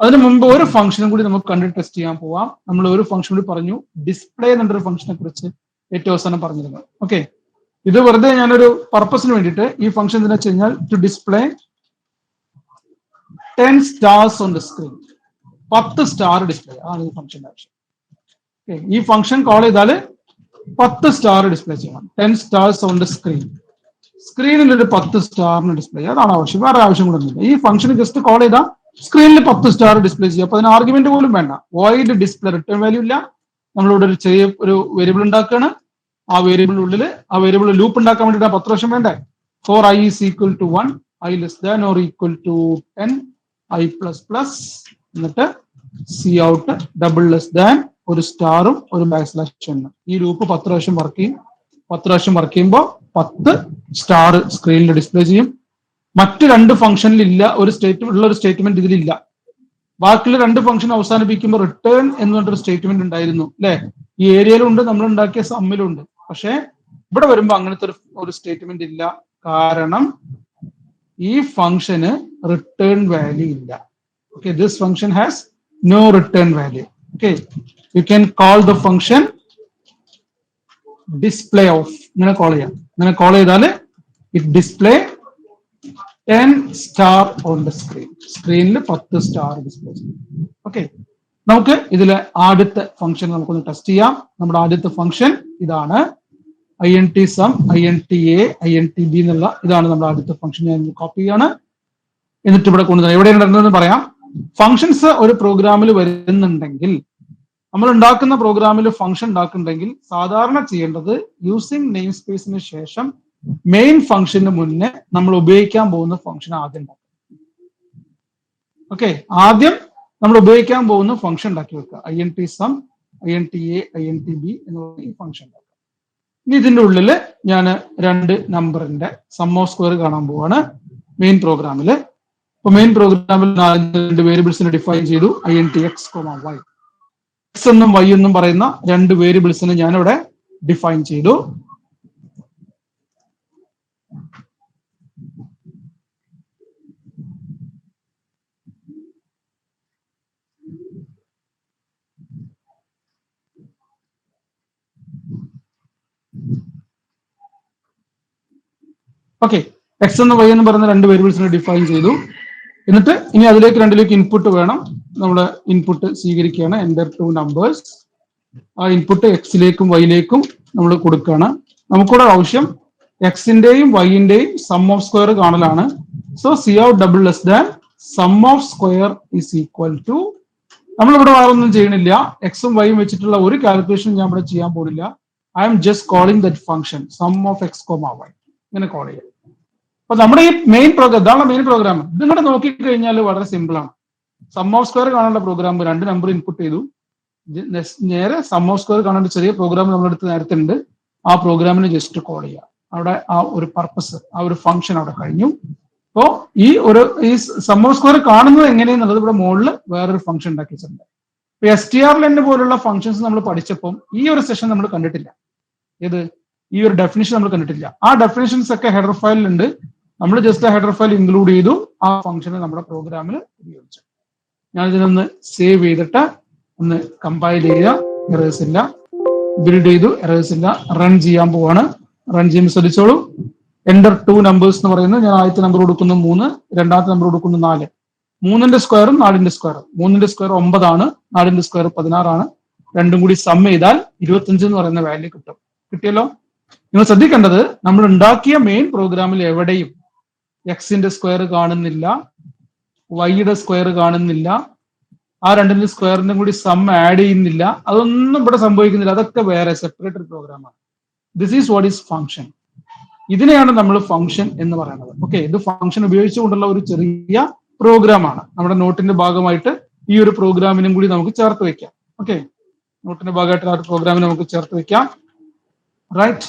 അതിന് മുമ്പ് ഒരു ഫംഗ്ഷനും കൂടി നമുക്ക് കണ്ടിട്ട് ടെസ്റ്റ് ചെയ്യാൻ പോവാം. നമ്മൾ ഒരു ഫംഗ്ഷൻ കൂടി പറഞ്ഞു, ഡിസ്പ്ലേ എന്നൊരു ഫംഗ്ഷനെ കുറിച്ച് ഏറ്റവും അവസാനം പറഞ്ഞിരുന്നു. ഓക്കെ, ഇത് വെറുതെ ഞാനൊരു പർപ്പസിന് വേണ്ടിയിട്ട് ഈ ഫംഗ്ഷൻ എന്താ വെച്ച് കഴിഞ്ഞാൽ to display 10 stars on the screen. 10 star display ആണ് ഈ ഫംഗ്ഷന്റെ ആവശ്യം. ഈ ഫംഗ്ഷൻ കോൾ ചെയ്താൽ 10 സ്റ്റാർ ഡിസ്പ്ലേ ചെയ്യണം. 10 stars on the screen. സ്ക്രീനിൽ ഒരു 10 സ്റ്റാറിന് ഡിസ്പ്ലേ അതാണ് ആവശ്യം, വേറെ ആവശ്യം കൂടെ ഈ ഫംഗ്ഷൻ ജസ്റ്റ് കോൾ ചെയ്താൽ സ്ക്രീനിൽ 10 സ്റ്റാർ ഡിസ്പ്ലേ ചെയ്യുക. അപ്പൊ അതിന് ആർഗ്യുമെന്റ് പോലും വേണ്ട. വോയിഡ് ഡിസ്പ്ലേ റിട്ടേൺ വാല്യൂ ഇല്ല. നമ്മളിവിടെ ഒരു ചെറിയ ഒരു വേരിയബിൾ ഉണ്ടാക്കുകയാണ്. ആ വേരിയബിളിനുള്ളിൽ ആ വേരിയബിൾ ലൂപ്പ് ഉണ്ടാക്കാൻ വേണ്ടിയിട്ട് 10 പ്രാവശ്യം വേണ്ടേ. For I is equal to 1, I less than or equal to 10, I plus plus, എന്നിട്ട് C out double less than ഒരു സ്റ്റാറും ഒരു ബാക്ക് സ്ലാഷ്. ഈ ലൂപ്പ് 10 പ്രാവശ്യം വർക്ക് ചെയ്യും. 10 പ്രാവശ്യം വർക്ക് ചെയ്യുമ്പോൾ 10 സ്റ്റാർ സ്ക്രീനിൽ ഡിസ്പ്ലേ ചെയ്യും. മറ്റ് രണ്ട് ഫംഗ്ഷനിൽ ഇല്ല ഒരു സ്റ്റേറ്റ്മെന്റ് ഇതിലില്ല. ബാക്കിയുള്ള രണ്ട് ഫംഗ്ഷൻ അവസാനിപ്പിക്കുമ്പോൾ റിട്ടേൺ എന്ന് പറഞ്ഞൊരു സ്റ്റേറ്റ്മെന്റ് ഉണ്ടായിരുന്നു അല്ലെ. ഈ ഏരിയയിലും ഉണ്ട്, നമ്മൾ ഉണ്ടാക്കിയ സമ്മിലും ഉണ്ട്. പക്ഷെ ഇവിടെ വരുമ്പോൾ അങ്ങനത്തെ ഒരു സ്റ്റേറ്റ്മെന്റ് ഇല്ല. കാരണം ഈ ഫംഗ്ഷന് റിട്ടേൺ വാല്യൂ ഇല്ല. Okay, this function has no return value. Okay, you can call the function display of. ഇങ്ങനെ കോൾ ചെയ്യാം. ഇങ്ങനെ കോൾ ചെയ്താൽ it display 10 star on the screen. സ്ക്രീനിൽ 10 സ്റ്റാർ ഡിസ്പ്ലേ ചെയ്യും. ഓക്കെ, നമുക്ക് ഇതിലെ ആദ്യത്തെ ഫംഗ്ഷൻ നമുക്കൊന്ന് ടെസ്റ്റ് ചെയ്യാം. നമ്മുടെ ആദ്യത്തെ ഫംഗ്ഷൻ ഇതാണ്. INT sum, INT A, INT B എന്നുള്ള ഇതാണ് നമ്മുടെ ആദ്യത്തെ ഫംഗ്ഷൻ. ഞാൻ കോപ്പി ചെയ്യാണ്. എന്നിട്ട് ഇവിടെ കൊണ്ടുവരാം. എവിടെയാണ് ഇടുന്നതെന്ന് പറയാം. ഫംഗ്ഷൻസ് ഒരു പ്രോഗ്രാമിൽ വരുന്നുണ്ടെങ്കിൽ, നമ്മൾ ഉണ്ടാക്കുന്ന പ്രോഗ്രാമിൽ ഫംഗ്ഷൻ ഉണ്ടാക്കുന്നുണ്ടെങ്കിൽ സാധാരണ ചെയ്യേണ്ടത് യൂസിങ് നെയിം സ്പേസിന് ശേഷം മെയിൻ ഫംഗ്ഷന് മുന്നേ നമ്മൾ ഉപയോഗിക്കാൻ പോകുന്ന ഫംഗ്ഷൻ ആദ്യം ഉണ്ടാക്കും. ഓക്കെ, ആദ്യം നമ്മൾ ഉപയോഗിക്കാൻ പോകുന്ന ഫംഗ്ഷൻ ഉണ്ടാക്കി വെക്കുക. INT sum, INT A, INT B എന്നുള്ള ഈ ഫംഗ്ഷൻ ഉണ്ടാക്കുക. ഇനി ഇതിന്റെ ഉള്ളിൽ ഞാൻ രണ്ട് നമ്പറിന്റെ സം ഓഫ് സ്ക്വയർ കാണാൻ പോവാണ് മെയിൻ പ്രോഗ്രാമില്. അപ്പൊ മെയിൻ പ്രോഗ്രാമിൽ രണ്ട് വേരിയബിൾസിനെ ഡിഫൈൻ ചെയ്തു. INT x, y. എക്സ് എന്നും വൈ എന്നും പറയുന്ന രണ്ട് വേരിയബിൾസിനെ ഞാനിവിടെ ഡിഫൈൻ ചെയ്തു. ഓക്കെ, എക്സ് എന്ന് വൈ എന്ന് പറയുന്ന രണ്ട് വേരിയബിൾസിനെ ഡിഫൈൻ ചെയ്തു. എന്നിട്ട് ഇനി അതിലേക്ക് രണ്ടിലേക്ക് ഇൻപുട്ട് വേണം. നമ്മൾ ഇൻപുട്ട് സ്വീകരിക്കുകയാണ്. Enter two numbers. ആ ഇൻപുട്ട് എക്സിലേക്കും വൈയിലേക്കും നമ്മൾ കൊടുക്കുകയാണ്. നമുക്കിവിടെ ആവശ്യം എക്സിന്റെയും വൈന്റെയും സം ഓഫ് സ്ക്വയർ കാണലാണ്. So C out double less than sum of square is equal to, നമ്മളിവിടെ വേറെ ഒന്നും ചെയ്യണില്ല. എക്സും വൈയും വെച്ചിട്ടുള്ള ഒരു കാൽക്കുലേഷൻ ഞാൻ ഇവിടെ ചെയ്യാൻ പോകുന്നില്ല. I am just calling that function sum of X comma Y. ഇങ്ങനെ കോൾ ചെയ്യാം. അപ്പൊ നമ്മുടെ ഈ മെയിൻ പ്രോഗ്രാം, ഇതാണ് മെയിൻ പ്രോഗ്രാം. ഇതിങ്ങോട്ട് നോക്കിക്കഴിഞ്ഞാൽ വളരെ സിമ്പിൾ ആണ്. സം ഓഫ് സ്ക്വയർ കാണാനുള്ള പ്രോഗ്രാം രണ്ട് നമ്പർ ഇൻപുട്ട് ചെയ്തു. നേരെ സം ഓഫ് സ്ക്വയർ കാണേണ്ട ചെറിയ പ്രോഗ്രാം നമ്മളെടുത്ത് നേരത്തെ ഉണ്ട്. ആ പ്രോഗ്രാമിന് ജസ്റ്റ് കോൾ ചെയ്യാം. അവിടെ ആ ഒരു പർപ്പസ്, ആ ഒരു ഫംഗ്ഷൻ അവിടെ കഴിഞ്ഞു. അപ്പോ ഈ സം ഓഫ് സ്ക്വയർ കാണുന്നത് എങ്ങനെയെന്നുള്ളത് ഇവിടെ മുകളിൽ വേറൊരു ഫംഗ്ഷൻ ഉണ്ടാക്കിയിട്ടുണ്ട്. ഇപ്പൊ strlen പോലുള്ള ഫംഗ്ഷൻസ് നമ്മൾ പഠിച്ചപ്പം ഈ ഒരു സെഷൻ നമ്മൾ കണ്ടിട്ടില്ല. ഏത് ഈ ഒരു ഡെഫിനിഷൻ നമ്മൾ കണ്ടിട്ടില്ല. ആ ഡെഫിനിഷൻസ് ഒക്കെ ഹെഡർ ഫയലിലുണ്ട്. നമ്മൾ ജസ്റ്റ് ഹെഡർ ഫയൽ ഇൻക്ലൂഡ് ചെയ്തു. ആ ഫംഗ്ഷനെ നമ്മുടെ പ്രോഗ്രാമിൽ ഉപയോഗിച്ചു. ഞാൻ ഇതിനൊന്ന് സേവ് ചെയ്തിട്ട് ഒന്ന് കമ്പൈൽ ചെയ്യുക. എറേഴ്സ് ഇല്ല. ബിൽഡ് ചെയ്തു, എറേഴ്സ് ഇല്ല. റൺ ചെയ്യാൻ പോവാണ്. റൺ ചെയ്യുമ്പോൾ ശ്രദ്ധിച്ചോളൂ. എൻ്റർ ടു നമ്പേഴ്സ് എന്ന് പറയുന്നത്, ഞാൻ ആദ്യത്തെ നമ്പർ കൊടുക്കുന്നു 3, രണ്ടാമത്തെ നമ്പർ കൊടുക്കുന്നു 4. 3ന്റെ സ്ക്വയറും 4ന്റെ സ്ക്വയറും. 3ന്റെ സ്ക്വയർ 9 ആണ്, 4ന്റെ സ്ക്വയർ 16 ആണ്. രണ്ടും കൂടി സം ചെയ്താൽ 25 എന്ന് പറയുന്ന വാല്യൂ കിട്ടും. കിട്ടിയല്ലോ. നിങ്ങൾ ശ്രദ്ധിക്കേണ്ടത്, നമ്മൾ ഉണ്ടാക്കിയ മെയിൻ പ്രോഗ്രാമിൽ എവിടെയും എക്സിന്റെ സ്ക്വയർ കാണുന്നില്ല, വൈയുടെ സ്ക്വയർ കാണുന്നില്ല, ആ രണ്ടിന്റെ സ്ക്വയറിന്റെ കൂടി സം ആഡ് ചെയ്യുന്നില്ല. അതൊന്നും ഇവിടെ സംഭവിക്കുന്നില്ല. അതൊക്കെ വേറെ സെപ്പറേറ്റഡ് പ്രോഗ്രാമാണ്. This is what is function. ഇതിനെയാണ് നമ്മൾ ഫംഗ്ഷൻ എന്ന് പറയുന്നത്. ഓക്കെ, ഇത് ഫംഗ്ഷൻ ഉപയോഗിച്ചുകൊണ്ടുള്ള ഒരു ചെറിയ പ്രോഗ്രാമാണ്. നമ്മുടെ നോട്ടിന്റെ ഭാഗമായിട്ട് ഈ ഒരു പ്രോഗ്രാമിനും കൂടി നമുക്ക് ചേർത്ത് വെക്കാം. ഓക്കെ, നോട്ടിന്റെ ഭാഗമായിട്ട് ആ ഒരു പ്രോഗ്രാമിനെ നമുക്ക് ചേർത്ത് വെക്കാം. റൈറ്റ്.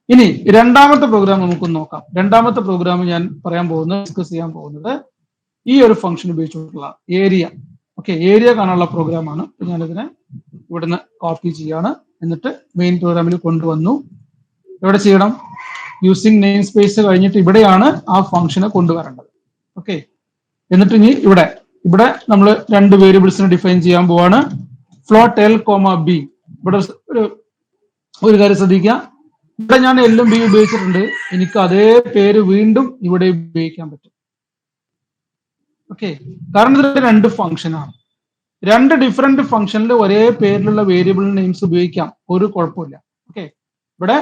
ഇനി രണ്ടാമത്തെ പ്രോഗ്രാം നമുക്ക് നോക്കാം. രണ്ടാമത്തെ പ്രോഗ്രാം ഞാൻ പറയാൻ പോകുന്നത്, ഡിസ്കസ് ചെയ്യാൻ പോകുന്നത് ഈ ഒരു ഫംഗ്ഷൻ ഉപയോഗിച്ചുകൊണ്ടുള്ള ഏരിയ. ഓക്കെ, ഏരിയ കാണാനുള്ള പ്രോഗ്രാമാണ്. ഞാനിതിനെ ഇവിടുന്ന് കോപ്പി ചെയ്യാണ്. എന്നിട്ട് മെയിൻ പ്രോഗ്രാമിൽ കൊണ്ടുവന്നു. എവിടെ ചെയ്യണം? യൂസിങ് നെയിം സ്പേസ് കഴിഞ്ഞിട്ട് ഇവിടെയാണ് ആ ഫംഗ്ഷനെ കൊണ്ടുവരേണ്ടത്. ഓക്കെ, എന്നിട്ട് ഇനി ഇവിടെ നമ്മൾ രണ്ട് വേരിയബിൾസിനെ ഡിഫൈൻ ചെയ്യാൻ പോവാണ്. Float L, B. ഇവിടെ ഒരു കാര്യം ശ്രദ്ധിക്കുക. ഇവിടെ ഞാൻ എല്ലും ബി ഉപയോഗിച്ചിട്ടുണ്ട്, എനിക്ക് അതേ പേര് വീണ്ടും ഇവിടെ ഉപയോഗിക്കാൻ പറ്റും. ഓക്കെ, കാരണം ഇത് രണ്ട് ഫംഗ്ഷനാണ്. രണ്ട് ഡിഫറെന്റ് ഫംഗ്ഷനിൽ ഒരേ പേരിലുള്ള വേരിയബിൾ നെയിംസ് ഉപയോഗിക്കാം, ഒരു കുഴപ്പമില്ല. ഓക്കെ, ഇവിടെ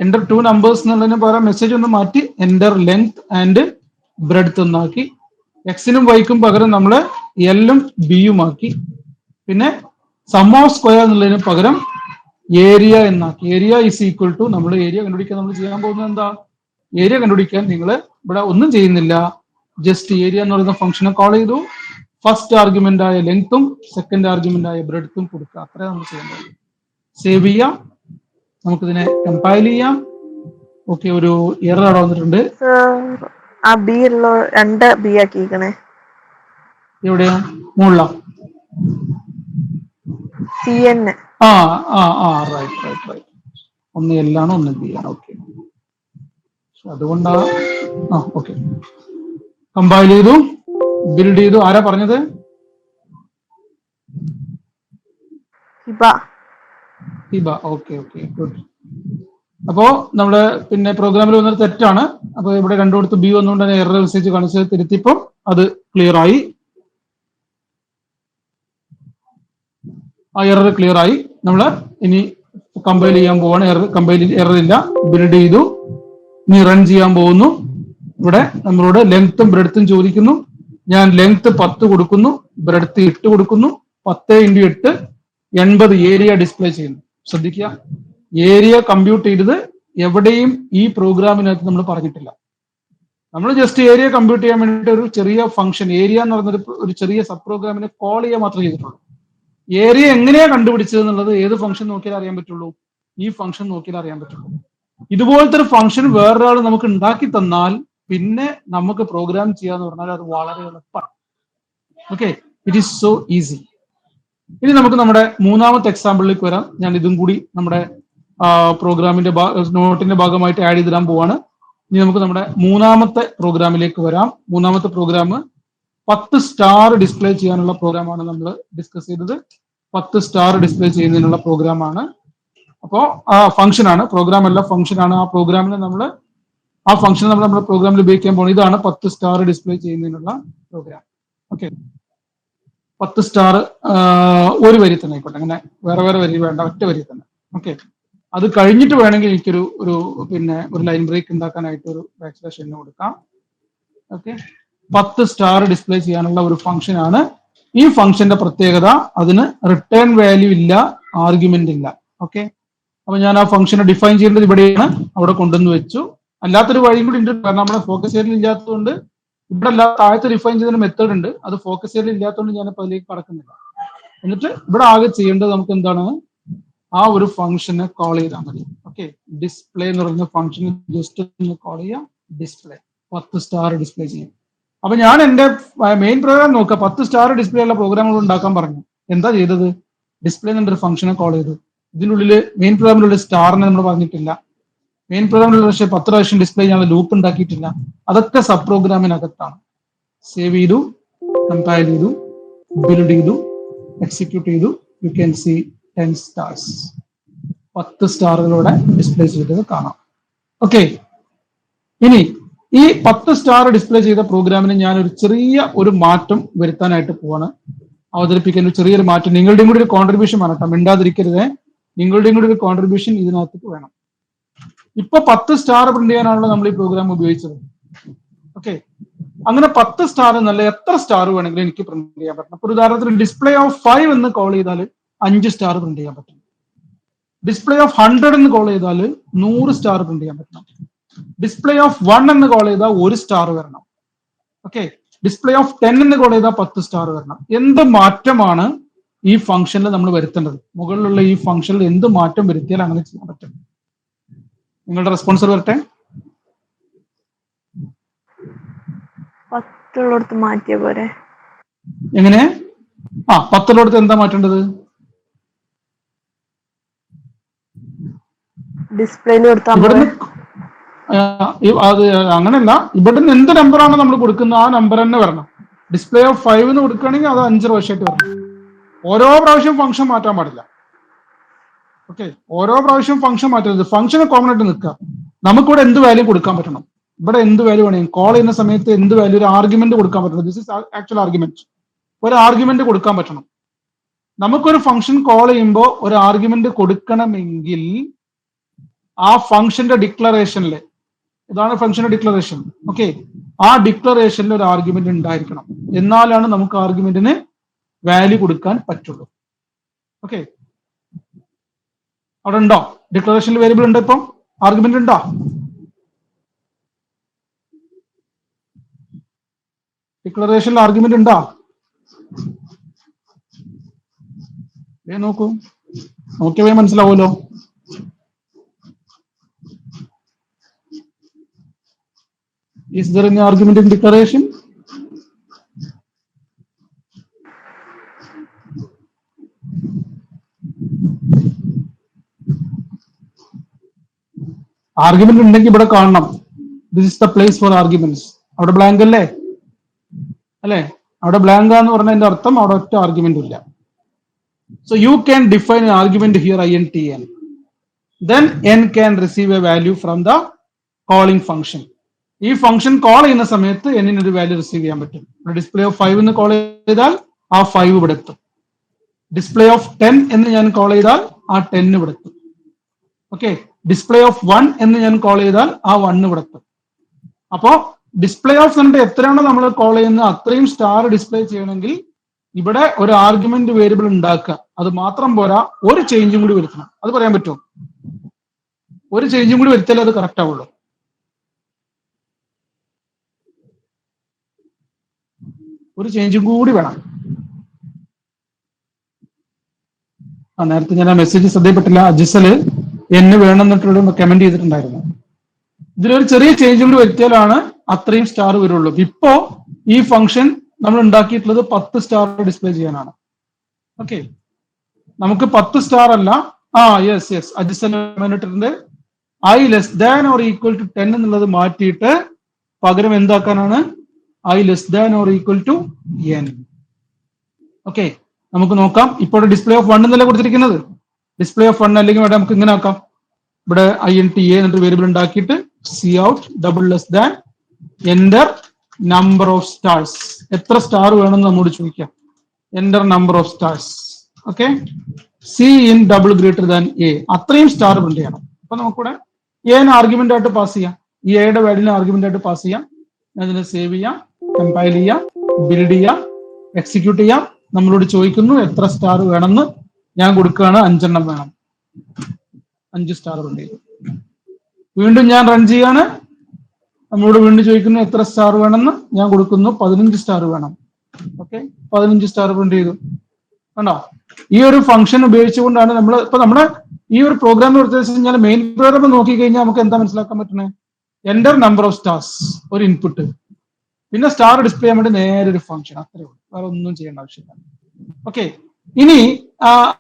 എൻ്റർ ടു നമ്പേഴ്സ് എന്നുള്ളതിന് പകരം മെസ്സേജ് ഒന്ന് മാറ്റി എൻ്റർ ലെങ്ത് ആൻഡ് ബ്രെഡ്ത്ത് എന്നാക്കി. എക്സിനും വൈക്കും പകരം നമ്മൾ എല്ലും ബിയും ആക്കി. പിന്നെ സം ഓഫ് സ്ക്വയർ എന്നുള്ളതിന് പകരം ഏരിയ എന്നാക്കി. ഏരിയ ഈസ് ഈക്വൽ ടു, നമ്മൾ ഏരിയ കണ്ടുപിടിക്കാൻ നമ്മൾ ചെയ്യാൻ പോകുന്നത് എന്താ? ഏരിയ കണ്ടുപിടിക്കാൻ നിങ്ങൾ ഇവിടെ ഒന്നും ചെയ്യുന്നില്ല, ജസ്റ്റ് ഏരിയ എന്ന് പറയുന്ന ഫംഗ്ഷനെ കോൾ ചെയ്തു, ഫസ്റ്റ് ആർഗ്യുമെന്റ് ആയ ലെങ്ത്തും സെക്കൻഡ് ആർഗ്യുമെന്റ് ആയ ബ്രെഡ്ത്തും കൊടുക്കുക. അത്രേ നമ്മൾ ചെയ്യേണ്ടത്. സേവ് ചെയ്യാം, നമുക്കിതിനെ കമ്പൈൽ ചെയ്യാം. ഓക്കെ, ഒരു എറർ അവിടെ വന്നിട്ടുണ്ട്. ആ ബി ഉള്ള 2 ബി ആക്കിക്കണേ. എവിടെയാ? മുകളിലാ? CN. ആ ആ ആ റൈറ്റ് റൈറ്റ് റൈറ്റ്. ഒന്ന് എല്ലാണോ ഒന്ന് ബി ആണ്. ഓക്കെ, അതുകൊണ്ടാ. ആ ഓക്കെ, കമ്പൈൽ ചെയ്തു, ബിൽഡ് ചെയ്തു. ആരാ പറഞ്ഞത്? ഹിബ. Okay okay, good. അപ്പോ നമ്മള് പിന്നെ പ്രോഗ്രാമിൽ വന്നത് തെറ്റാണ്. അപ്പൊ ഇവിടെ രണ്ടിടത്ത് ബി വന്നുകൊണ്ട് തന്നെ എറർ മെസ്സേജ് കാണിച്ചത് തിരുത്തിയപ്പോൾ അത് ക്ലിയർ ആയി. ആ എറർ ക്ലിയർ ആയി. നമ്മൾ ഇനി കമ്പൈൽ ചെയ്യാൻ പോവാണ്. എറർ ഇല്ല, ബിൽഡ് ചെയ്തു. ഇനി റൺ ചെയ്യാൻ പോകുന്നു. ഇവിടെ നമ്മളോട് ലെങ്ത്തും ബ്രെഡ്ത്തും ചോദിക്കുന്നു. ഞാൻ ലെങ്ത് 10 കൊടുക്കുന്നു, ബ്രെഡ്ത്ത് 8 കൊടുക്കുന്നു. 10 × 8 80 ഏരിയ ഡിസ്പ്ലേ ചെയ്യുന്നു. ശ്രദ്ധിക്കുക, ഏരിയ കമ്പ്യൂട്ട് ചെയ്തത് എവിടെയും ഈ പ്രോഗ്രാമിനകത്ത് നമ്മൾ പറഞ്ഞിട്ടില്ല. നമ്മൾ ജസ്റ്റ് ഏരിയ കമ്പ്യൂട്ട് ചെയ്യാൻ വേണ്ടിയിട്ട് ഒരു ചെറിയ ഫംഗ്ഷൻ ഏരിയ എന്ന് പറയുന്ന ഒരു ചെറിയ സബ് പ്രോഗ്രാമിനെ കോൾ ചെയ്യുക മാത്രമേ ചെയ്തിട്ടുള്ളൂ. ഏരിയ എങ്ങനെയാ കണ്ടുപിടിച്ചത് എന്നുള്ളത് ഏത് ഫംഗ്ഷൻ നോക്കിയാൽ അറിയാൻ പറ്റുള്ളൂ? ഈ ഫംഗ്ഷൻ നോക്കിയാൽ അറിയാൻ പറ്റുള്ളൂ. ഇതുപോലത്തെ ഒരു ഫംഗ്ഷൻ വേറൊരാൾ നമുക്ക് ഉണ്ടാക്കി തന്നാൽ പിന്നെ നമുക്ക് പ്രോഗ്രാം ചെയ്യാന്ന് പറഞ്ഞാൽ അത് വളരെ എളുപ്പമാണ്. Okay, it is so easy. ഇനി നമുക്ക് നമ്മുടെ മൂന്നാമത്തെ എക്സാമ്പിളിലേക്ക് വരാം. ഞാൻ ഇതും കൂടി നമ്മുടെ പ്രോഗ്രാമിന്റെ നോട്ടിന്റെ ഭാഗമായിട്ട് ആഡ് ചെയ്തിടാൻ പോവാണ്. ഇനി നമുക്ക് നമ്മുടെ മൂന്നാമത്തെ പ്രോഗ്രാമിലേക്ക് വരാം. മൂന്നാമത്തെ പ്രോഗ്രാം 10 സ്റ്റാർ ഡിസ്പ്ലേ ചെയ്യാനുള്ള പ്രോഗ്രാമാണ് നമ്മൾ ഡിസ്കസ് ചെയ്തത്. 10 സ്റ്റാർ ഡിസ്പ്ലേ ചെയ്യുന്നതിനുള്ള പ്രോഗ്രാമാണ്. അപ്പോ ആ ഫംഗ്ഷൻ ആണ്, പ്രോഗ്രാം അല്ല, ഫംഗ്ഷൻ ആണ്. ആ പ്രോഗ്രാമിനെ ആ ഫംഗ്ഷൻ നമ്മൾ നമ്മുടെ പ്രോഗ്രാമിൽ ഉപയോഗിക്കാൻ പോകുന്നത്. ഇതാണ് 10 സ്റ്റാർ ഡിസ്പ്ലേ ചെയ്യുന്നതിനുള്ള പ്രോഗ്രാം. ഓക്കെ, 10 സ്റ്റാർ ഒരു വരി തന്നെ ആയിക്കോട്ടെ, അങ്ങനെ വേറെ വേറെ വരി വേണ്ട, ഒറ്റ വരി തന്നെ. ഓക്കെ, അത് കഴിഞ്ഞിട്ട് വേണമെങ്കിൽ എനിക്കൊരു ഒരു ലൈൻ ബ്രേക്ക് ഉണ്ടാക്കാനായിട്ട് ഒരു ബാക്ക്സ്ലാഷ് എന്ന് കൊടുക്കാം. ഓക്കെ, 10 സ്റ്റാർ ഡിസ്പ്ലേ ചെയ്യാനുള്ള ഒരു ഫംഗ്ഷൻ ആണ്. ഈ ഫംഗ്ഷന്റെ പ്രത്യേകത, അതിന് റിട്ടേൺ വാല്യൂ ഇല്ല, ആർഗ്യുമെന്റ് ഇല്ല. ഓക്കെ, അപ്പൊ ഞാൻ ആ ഫംഗ്ഷനെ ഡിഫൈൻ ചെയ്യേണ്ടത് ഇവിടെയാണ്, അവിടെ കൊണ്ടുവന്ന് വെച്ചു. അല്ലാത്തൊരു വഴിയും കൂടി ഉണ്ട്, കാരണം നമ്മുടെ ഫോക്കസ് ഏരിയയിൽ ഇല്ലാത്തതുകൊണ്ട് ഇവിടെ താഴത്ത് ഡിഫൈൻ ചെയ്തതിന് മെത്തേഡ് ഉണ്ട്, അത് ഫോക്കസ് ഏരിയയിൽ ഇല്ലാത്തതുകൊണ്ട് ഞാൻ അതിലേക്ക് കടക്കുന്നില്ല. എന്നിട്ട് ഇവിടെ ആകെ ചെയ്യേണ്ടത് നമുക്ക് എന്താണ്? ആ ഒരു ഫംഗ്ഷനെ കോൾ ചെയ്താൽ മതി. ഓക്കെ, ഡിസ്പ്ലേ എന്ന് പറയുന്ന ഫംഗ്ഷന് ജസ്റ്റ് ഒന്ന് കോൾ ചെയ്യാം, ഡിസ്പ്ലേ 10 സ്റ്റാർ ഡിസ്പ്ലേ ചെയ്യും. അപ്പൊ ഞാൻ എന്റെ മെയിൻ പ്രോഗ്രാം നോക്കുക, 10 സ്റ്റാർ ഡിസ്പ്ലേ ഉള്ള പ്രോഗ്രാമുകൾ ഉണ്ടാക്കാൻ പറഞ്ഞു. എന്താ ചെയ്തത്? ഡിസ്പ്ലേ എന്നൊരു ഫംഗ്ഷനെ കോൾ ചെയ്തു. ഇതിനുള്ളിൽ മെയിൻ പ്രോഗ്രാമിലുള്ള സ്റ്റാറിനെ നമ്മൾ പറഞ്ഞിട്ടില്ല. മെയിൻ പ്രോഗ്രാമിലുള്ള പക്ഷേ 10 പ്രാവശ്യം ഡിസ്പ്ലേ ചെയ്യാനുള്ള ലൂപ്പ് ഉണ്ടാക്കിയിട്ടില്ല. അതൊക്കെ സബ് പ്രോഗ്രാമിനകത്താണ്. സേവ് ചെയ്തു, കമ്പൈൽ ചെയ്തു, ബിൽഡ് ചെയ്തു, എക്സിക്യൂട്ട് ചെയ്തു. യു ക്യാൻ സി 10 സ്റ്റാർസ്, 10 സ്റ്റാറുകളോടെ ഡിസ്പ്ലേ ചെയ്തത് കാണാം. ഓക്കെ, ഇനി ഈ 10 സ്റ്റാർ ഡിസ്പ്ലേ ചെയ്ത പ്രോഗ്രാമിന് ഞാൻ ഒരു ചെറിയ ഒരു മാറ്റം വരുത്താനായിട്ട് പോവാണ്, അവതരിപ്പിക്കാൻ ഒരു ചെറിയൊരു മാറ്റം. നിങ്ങളുടെയും കൂടി ഒരു കോൺട്രിബ്യൂഷൻ വേണം കേട്ടോ, മിണ്ടാതിരിക്കരുത്. നിങ്ങളുടെയും കൂടി ഒരു കോൺട്രിബ്യൂഷൻ ഇതിനകത്ത് വേണം. ഇപ്പൊ 10 സ്റ്റാർ പ്രിന്റ് ചെയ്യാനാണല്ലോ നമ്മൾ ഈ പ്രോഗ്രാം ഉപയോഗിച്ചത്. ഓക്കെ, അങ്ങനെ 10 സ്റ്റാർ എന്നല്ല, എത്ര സ്റ്റാർ വേണമെങ്കിലും എനിക്ക് പ്രിന്റ് ചെയ്യാൻ പറ്റണം. അപ്പൊ ഉദാഹരണത്തിന് ഡിസ്പ്ലേ ഓഫ് 5 എന്ന് കോൾ ചെയ്താൽ 5 സ്റ്റാർ പ്രിന്റ് ചെയ്യാൻ പറ്റും. ഡിസ്പ്ലേ ഓഫ് 100 എന്ന് കോൾ ചെയ്താൽ 100 സ്റ്റാർ പ്രിന്റ് ചെയ്യാൻ പറ്റണം. ഡിസ്പ്ലേ ഓഫ് 1 എന്ന് കോൾ ചെയ്താൽ 1 സ്റ്റാർ വരണം. ഓക്കെ, ഡിസ്പ്ലേ ഓഫ് 10 എന്ന് കോൾ ചെയ്താൽ 10 സ്റ്റാർ വരണം. എന്ത് മാറ്റമാണ് ഈ ഫംഗ്ഷനിൽ നമ്മൾ വരുത്തേണ്ടത്? മുകളിലുള്ള ഈ ഫംഗ്ഷനിൽ എന്ത് മാറ്റം വരുത്തിയാൽ അങ്ങനെ ചെയ്യാൻ പറ്റും? നിങ്ങളുടെ റെസ്പോൺസർ വരട്ടെ. 10 മാറ്റിയ പോരെ? എങ്ങനെ? 10 എന്താ മാറ്റേണ്ടത്? ഡിസ്പ്ലേയിൽ ഇവിടുന്ന് അത് അങ്ങനെയല്ല, ഇവിടുന്ന് എന്ത് നമ്പറാണ് നമ്മൾ കൊടുക്കുന്നത് ആ നമ്പർ തന്നെ വരണം. ഡിസ്പ്ലേ ഓഫ് 5 എന്ന് കൊടുക്കുകയാണെങ്കിൽ അത് 5 പ്രാവശ്യമായിട്ട് വരണം. ഓരോ പ്രാവശ്യം ഫംഗ്ഷൻ മാറ്റാൻ പാടില്ല. ഓക്കെ, ഓരോ പ്രാവശ്യം ഫംഗ്ഷൻ മാറ്റരുത്, ഫംഗ്ഷന് കോമൺ ആയിട്ട് നിൽക്കുക. നമുക്കിവിടെ എന്ത് വാല്യൂ കൊടുക്കാൻ പറ്റണം, ഇവിടെ എന്ത് വാല്യൂ വേണമെങ്കിൽ കോൾ ചെയ്യുന്ന സമയത്ത് എന്ത് വാല്യൂ, ഒരു ആർഗ്യുമെന്റ് കൊടുക്കാൻ പറ്റണം. ദിസ് ഇസ് ആക്ച്വൽ ആർഗ്യുമെന്റ്, ഒരു ആർഗ്യുമെന്റ് കൊടുക്കാൻ പറ്റണം. നമുക്കൊരു ഫംഗ്ഷൻ കോൾ ചെയ്യുമ്പോൾ ഒരു ആർഗ്യുമെന്റ് കൊടുക്കണമെങ്കിൽ ആ ഫംഗ്ഷന്റെ ഡിക്ലറേഷനിൽ, ഇതാണ് ഫംഗ്ഷന്റെ ഡിക്ലറേഷൻ. ഓക്കെ, ആ ഡിക്ലറേഷനിൽ ഒരു ആർഗ്യുമെന്റ് ഉണ്ടായിരിക്കണം, എന്നാലാണ് നമുക്ക് ആർഗ്യുമെന്റിന് വാല്യൂ കൊടുക്കാൻ പറ്റുള്ളൂ. ഓക്കെ, അവിടെ ഉണ്ടോ ഡിക്ലറേഷനിൽ വേരിയബിൾ ഉണ്ട്, ഇപ്പം ആർഗ്യുമെന്റ് ഉണ്ടോ? ഡിക്ലറേഷനിൽ ആർഗ്യുമെന്റ് ഉണ്ടോ? നോക്കൂ, നോക്കിയവേ മനസ്സിലാവുമല്ലോ. Is there any argument in declaration? Argument ഉണ്ടെങ്കിൽ ഇവിടെ കാണണം, this is the place for arguments. അവിടെ ബ്ലാങ്ക് അല്ലേ, അല്ലേ? അവിടെ ബ്ലാങ്ക് എന്ന് പറഞ്ഞതിന്റെ അർത്ഥം അവിടെ ഒറ്റ ആർഗ്യുമെന്റ് ഇല്ല. So you can define argument here INTN, then n can receive a value from the calling function. ഈ ഫംഗ്ഷൻ കോൾ ചെയ്യുന്ന സമയത്ത് n ഒരു വാല്യൂ റിസീവ് ചെയ്യാൻ പറ്റും. ഡിസ്പ്ലേ ഓഫ് 5 എന്ന് കോൾ ചെയ്താൽ ആ 5 ഇവിടെ എത്തും. ഡിസ്പ്ലേ ഓഫ് 10 എന്ന് ഞാൻ കോൾ ചെയ്താൽ ആ 10 ഇവിടെ എത്തും. ഓക്കെ, ഡിസ്പ്ലേ ഓഫ് 1 എന്ന് ഞാൻ കോൾ ചെയ്താൽ ആ 1 ഇവിടെ എത്തും. അപ്പോ ഡിസ്പ്ലേ ഓഫ് എന്നിട്ട് എത്രയാണോ നമ്മൾ കോൾ ചെയ്യുന്നത് അത്രയും സ്റ്റാർ ഡിസ്പ്ലേ ചെയ്യണമെങ്കിൽ ഇവിടെ ഒരു ആർഗ്യുമെന്റ് വേരിയബിൾ ഉണ്ടാക്കുക. അത് മാത്രം പോരാ, ഒരു ചേഞ്ചും കൂടി വരുത്തണം. അത് പറയാൻ പറ്റുമോ? ഒരു ചേഞ്ചും കൂടി വരുത്തിയാലേ അത് കറക്റ്റ് ആവുള്ളൂ. ഒരു ചേഞ്ചും കൂടി വേണം. നേരത്തെ ഞാൻ ആ മെസ്സേജ് ശ്രദ്ധയിൽപ്പെട്ടില്ല, അജിസല് എന്ന് വേണമെന്നിട്ടുള്ള കമന്റ് ചെയ്തിട്ടുണ്ടായിരുന്നു. ഇതിലൊരു ചെറിയ ചേഞ്ച് കൂടി വരുത്തിയാലാണ് അത്രയും സ്റ്റാർ വരുള്ളൂ. ഇപ്പോ ഈ ഫംഗ്ഷൻ നമ്മൾ ഉണ്ടാക്കിയിട്ടുള്ളത് 10 സ്റ്റാർ ഡിസ്പ്ലേ ചെയ്യാനാണ്. ഓക്കെ, നമുക്ക് 10 സ്റ്റാർ അല്ല, യെസ് അജിസൽ ഇട്ടിട്ടുണ്ട്, I less than or equal to 10 എന്നുള്ളത് മാറ്റിയിട്ട് പകരം എന്താക്കാനാണ്, I less than or equal to n. Okay, നമുക്ക് നോക്കാം. ഇപ്പോൾ ഡിസ്പ്ലേ ഓഫ് 1 എന്നല്ല കൊടുത്തിരിക്കുന്നത്, ഡിസ്പ്ലേ ഓഫ് 1 അല്ലെങ്കിൽ ഇവിടെ നമുക്ക് ഇങ്ങനെ ആക്കാം. ഇവിടെ INTA എന്നിട്ട് വേരിയബിൾ ഉണ്ടാക്കിയിട്ട് cout double less than enter number of stars. എത്ര സ്റ്റാർ വേണമെന്ന് നമ്മോട് ചോദിക്കാം. Enter number of stars. Okay, C in double greater than A, അത്രയും സ്റ്റാർ പ്രിന്റ് ചെയ്യണം. അപ്പൊ നമുക്കിവിടെ എന് ആർഗ്യുമെന്റ് ആയിട്ട് പാസ് ചെയ്യാം, ഈ എയുടെ വാല്യൂനെ ആർഗ്യുമെന്റ് ആയിട്ട് പാസ് ചെയ്യാം. അതിനെ സേവ് ചെയ്യാം, കമ്പൈൽ ചെയ്യാം, ബിൽഡ് ചെയ്യാം, എക്സിക്യൂട്ട് ചെയ്യാം. നമ്മളോട് ചോദിക്കുന്നു എത്ര സ്റ്റാർ വേണമെന്ന്, ഞാൻ കൊടുക്കുകയാണ് 5 എണ്ണം വേണം, 5 സ്റ്റാർ പ്രിന്റ് ചെയ്തു. വീണ്ടും ഞാൻ റൺ ചെയ്യാണ്, നമ്മളോട് വീണ്ടും ചോദിക്കുന്നു എത്ര സ്റ്റാർ വേണമെന്ന്, ഞാൻ കൊടുക്കുന്നു 15 സ്റ്റാർ വേണം. ഓക്കെ, 15 സ്റ്റാർ പ്രിന്റ് ചെയ്തു. കണ്ടോ, ഈ ഒരു ഫംഗ്ഷൻ ഉപയോഗിച്ചുകൊണ്ടാണ് നമ്മൾ ഇപ്പൊ നമ്മുടെ ഈ ഒരു പ്രോഗ്രാം കൊടുത്തു കഴിഞ്ഞാൽ മെയിൻ പ്രോഗ്രാം നോക്കി കഴിഞ്ഞാൽ നമുക്ക് എന്താ മനസ്സിലാക്കാൻ പറ്റുന്നത്, എന്റർ നമ്പർ ഓഫ് സ്റ്റാർസ് ഒരു ഇൻപുട്ട്, പിന്നെ സ്റ്റാർ ഡിസ്പ്ലേ ചെയ്യാൻ വേണ്ടി നേരെ ഒരു ഫംഗ്ഷൻ, അത്രേ ഉള്ളൂ, വേറെ ഒന്നും ചെയ്യേണ്ട ആവശ്യമില്ല. ഓക്കെ, ഇനി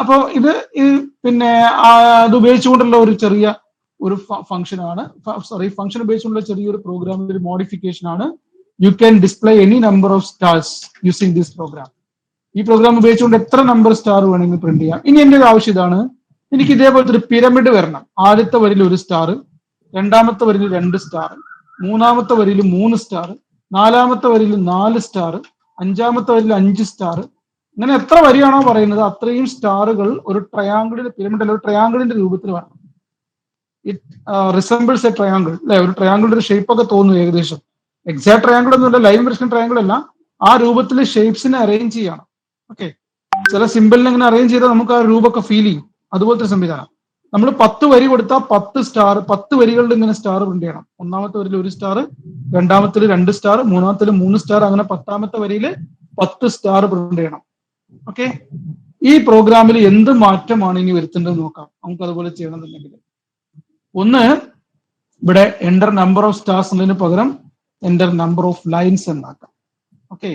അപ്പോ ഇത് പിന്നെ അത് ഉപയോഗിച്ചുകൊണ്ടുള്ള ഒരു ചെറിയ ഒരു ഫംഗ്ഷൻ ആണ്, സോറി ഫംഗ്ഷൻ ഉപയോഗിച്ചുകൊണ്ടുള്ള ചെറിയൊരു പ്രോഗ്രാമിന്റെ ഒരു മോഡിഫിക്കേഷൻ ആണ്. You can display any number of stars using this program. ഈ പ്രോഗ്രാം ഉപയോഗിച്ചുകൊണ്ട് എത്ര നമ്പർ സ്റ്റാർ വേണമെങ്കിൽ പ്രിന്റ് ചെയ്യാം. ഇനി എന്റെ ഒരു ആവശ്യം ഇതാണ്, എനിക്ക് ഇതേപോലത്തെ ഒരു പിരമിഡ് വരണം. ആദ്യത്തെ വരിയിൽ 1 സ്റ്റാർ, രണ്ടാമത്തെ വരിയിൽ 2 സ്റ്റാർ, മൂന്നാമത്തെ വരിയിൽ 3 സ്റ്റാർ, നാലാമത്തെ വരിയിൽ 4 സ്റ്റാർ, അഞ്ചാമത്തെ വരിയിൽ 5 സ്റ്റാർ. ഇങ്ങനെ എത്ര വരിയാണോ പറയുന്നത് അത്രയും സ്റ്റാറുകൾ ഒരു ട്രയാങ്കിളിന്റെ പിരമിഡ് ഒരു ട്രയാങ്കിളിന്റെ രൂപത്തിൽ വേണം. ഇറ്റ് റിസംബിൾസ് എ ട്രയാങ്കിൾ, അല്ലെ? ഒരു ട്രയാങ്കിളിന്റെ ഒരു ഷേപ്പ് ഒക്കെ തോന്നുന്നു ഏകദേശം. എക്സാക്ട് ട്രയാങ്കിൾ ഒന്നുമില്ല, ലൈൻ വെർഷൻ ട്രയാങ്കിൾ അല്ല, ആ രൂപത്തിൽ ഷേപ്സിനെ അറേഞ്ച് ചെയ്യണം. ഓക്കെ, ചില സിമ്പിളിനെ ഇങ്ങനെ അറേഞ്ച് ചെയ്താൽ നമുക്ക് ആ രൂപമൊക്കെ ഫീൽ ചെയ്യും. അതുപോലത്തെ സംവിധാനം. നമ്മൾ 10 വരി കൊടുത്താൽ 10 സ്റ്റാർ, 10 വരികളുടെ ഇങ്ങനെ സ്റ്റാർ പ്രിന്റ് ചെയ്യണം. ഒന്നാമത്തെ വരിയിൽ 1 സ്റ്റാർ, രണ്ടാമത്തിൽ 2 സ്റ്റാർ, മൂന്നാമത്തിൽ 3 സ്റ്റാർ, അങ്ങനെ 10ാമത്തെ വരിയിൽ 10 സ്റ്റാർ പ്രിന്റ് ചെയ്യണം. ഓക്കെ, ഈ പ്രോഗ്രാമിൽ എന്ത് മാറ്റമാണ് ഇനി വരുത്തേണ്ടത് നോക്കാം. നമുക്ക് അതുപോലെ ചെയ്യണമെന്നുണ്ടെങ്കിൽ ഒന്ന്, ഇവിടെ എന്റർ നമ്പർ ഓഫ് സ്റ്റാർസ് എന്നതിന് പകരം എന്റർ നമ്പർ ഓഫ് ലൈൻസ് എന്നാക്കാം. ഓക്കെ,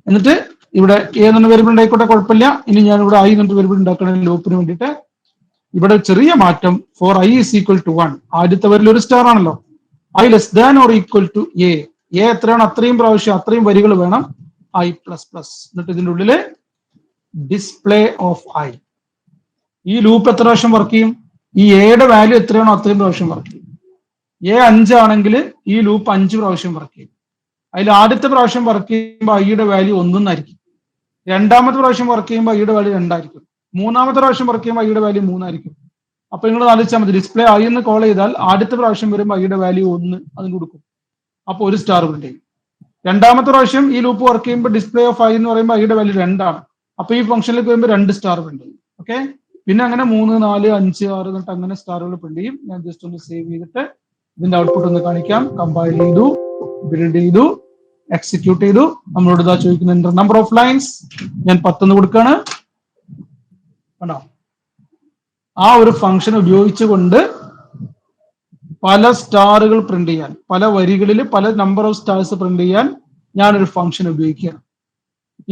എന്നിട്ട് ഇവിടെ ഏതെന്ന് വേരിയബിൾ ഉണ്ടായിക്കോട്ടെ, കുഴപ്പമില്ല. ഇനി ഞാൻ ഇവിടെ I എന്നിട്ട് വേരിയബിൾ ഉണ്ടാക്കണം ലൂപ്പിന് വേണ്ടിയിട്ട്. ഇവിടെ ചെറിയ മാറ്റം, four I is equal to 1, ആദ്യത്തെ വരിയിൽ 1 സ്റ്റാർ ആണല്ലോ, I less than or equal to A, എത്രയാണ് അത്രയും പ്രാവശ്യം അത്രയും വരികൾ വേണം, I++. എന്നിട്ട് ഇതിൻ്റെ ഉള്ളില് ഡിസ്പ്ലേ ഓഫ് I. ഈ ലൂപ്പ് എത്ര പ്രാവശ്യം വർക്ക് ചെയ്യും? ഈ എയുടെ വാല്യൂ എത്രയാണോ അത്രയും പ്രാവശ്യം വർക്ക് ചെയ്യും. എ 5 ആണെങ്കിൽ ഈ ലൂപ്പ് 5 പ്രാവശ്യം വർക്ക് ചെയ്യും. അതിൽ ആദ്യത്തെ പ്രാവശ്യം വർക്ക് ചെയ്യുമ്പോൾ ഐയുടെ വാല്യൂ 1 എന്നായിരിക്കും. രണ്ടാമത്തെ പ്രാവശ്യം വർക്ക് ചെയ്യുമ്പോൾ ഐയുടെ വാല്യൂ 2 ആയിരിക്കും. മൂന്നാമത്തെ പ്രാവശ്യം വർക്ക് ചെയ്യുമ്പോൾ ഐയുടെ വാല്യൂ 3 ആയിരിക്കും. അപ്പൊ നിങ്ങൾ ആലോചിച്ചാൽ മതി, ഡിസ്പ്ലേ ഐ എന്ന് കോൾ ചെയ്താൽ ആദ്യത്തെ പ്രാവശ്യം വരുമ്പോൾ ഐയുടെ വാല്യൂ 1 അതിന് കൊടുക്കും. അപ്പൊ ഒരു സ്റ്റാർ പ്രിന്റ് ചെയ്യും. രണ്ടാമത്തെ പ്രാവശ്യം ഈ ലൂപ്പ് വർക്ക് ചെയ്യുമ്പോൾ ഡിസ്പ്ലേ ഓഫ് ഐ എന്ന് പറയുമ്പോൾ ഐയുടെ വാല്യൂ 2 ആണ്. അപ്പൊ ഈ ഫംഗ്ഷനിലേക്ക് വരുമ്പോൾ 2 സ്റ്റാർ പ്രിന്റ് ചെയ്യും. ഓക്കെ, പിന്നെ അങ്ങനെ 3, 4, 5, 6 എന്നിട്ട് അങ്ങനെ സ്റ്റാറുകൾ പ്രിന്റ് ചെയ്യും. ഞാൻ ജസ്റ്റ് ഒന്ന് സേവ് ചെയ്തിട്ട് ഇതിന്റെ ഔട്ട്പുട്ട് ഒന്ന് കാണിക്കാം. കമ്പൈൽ ചെയ്തു, ബിൽഡ് ചെയ്തു, എക്സിക്യൂട്ട് ചെയ്തു. നമ്മളോട് ഇതാ ചോദിക്കുന്നുണ്ട് നമ്പർ ഓഫ് ലൈൻസ്. ഞാൻ 10 കൊടുക്കാണ്. കണ്ടോ, ആ ഒരു ഫംഗ്ഷൻ ഉപയോഗിച്ചുകൊണ്ട് പല സ്റ്റാറുകൾ പ്രിന്റ് ചെയ്യാൻ, പല വരികളിൽ പല നമ്പർ ഓഫ് സ്റ്റാർസ് പ്രിന്റ് ചെയ്യാൻ ഞാനൊരു ഫംഗ്ഷൻ ഉപയോഗിക്കുകയാണ്.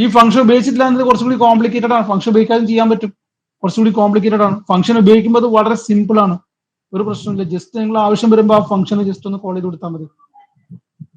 ഈ ഫംഗ്ഷൻ ഉപയോഗിച്ചിട്ടില്ല എന്നത് കുറച്ചുകൂടി കോംപ്ലിക്കേറ്റഡ് ആണ്. ഫംഗ്ഷൻ ഉപയോഗിക്കാതെ ചെയ്യാൻ പറ്റും, കുറച്ചുകൂടി കോംപ്ലിക്കേറ്റഡ് ആണ്. ഫംഗ്ഷൻ ഉപയോഗിക്കുമ്പോൾ അത് വളരെ സിമ്പിൾ ആണ്, ഒരു പ്രശ്നമില്ല. ജസ്റ്റ് നിങ്ങൾ ആവശ്യം വരുമ്പോൾ ആ ഫംഗ്ഷന് ജസ്റ്റ് ഒന്ന് കോൾ ചെയ്ത് കൊടുത്താൽ മതി.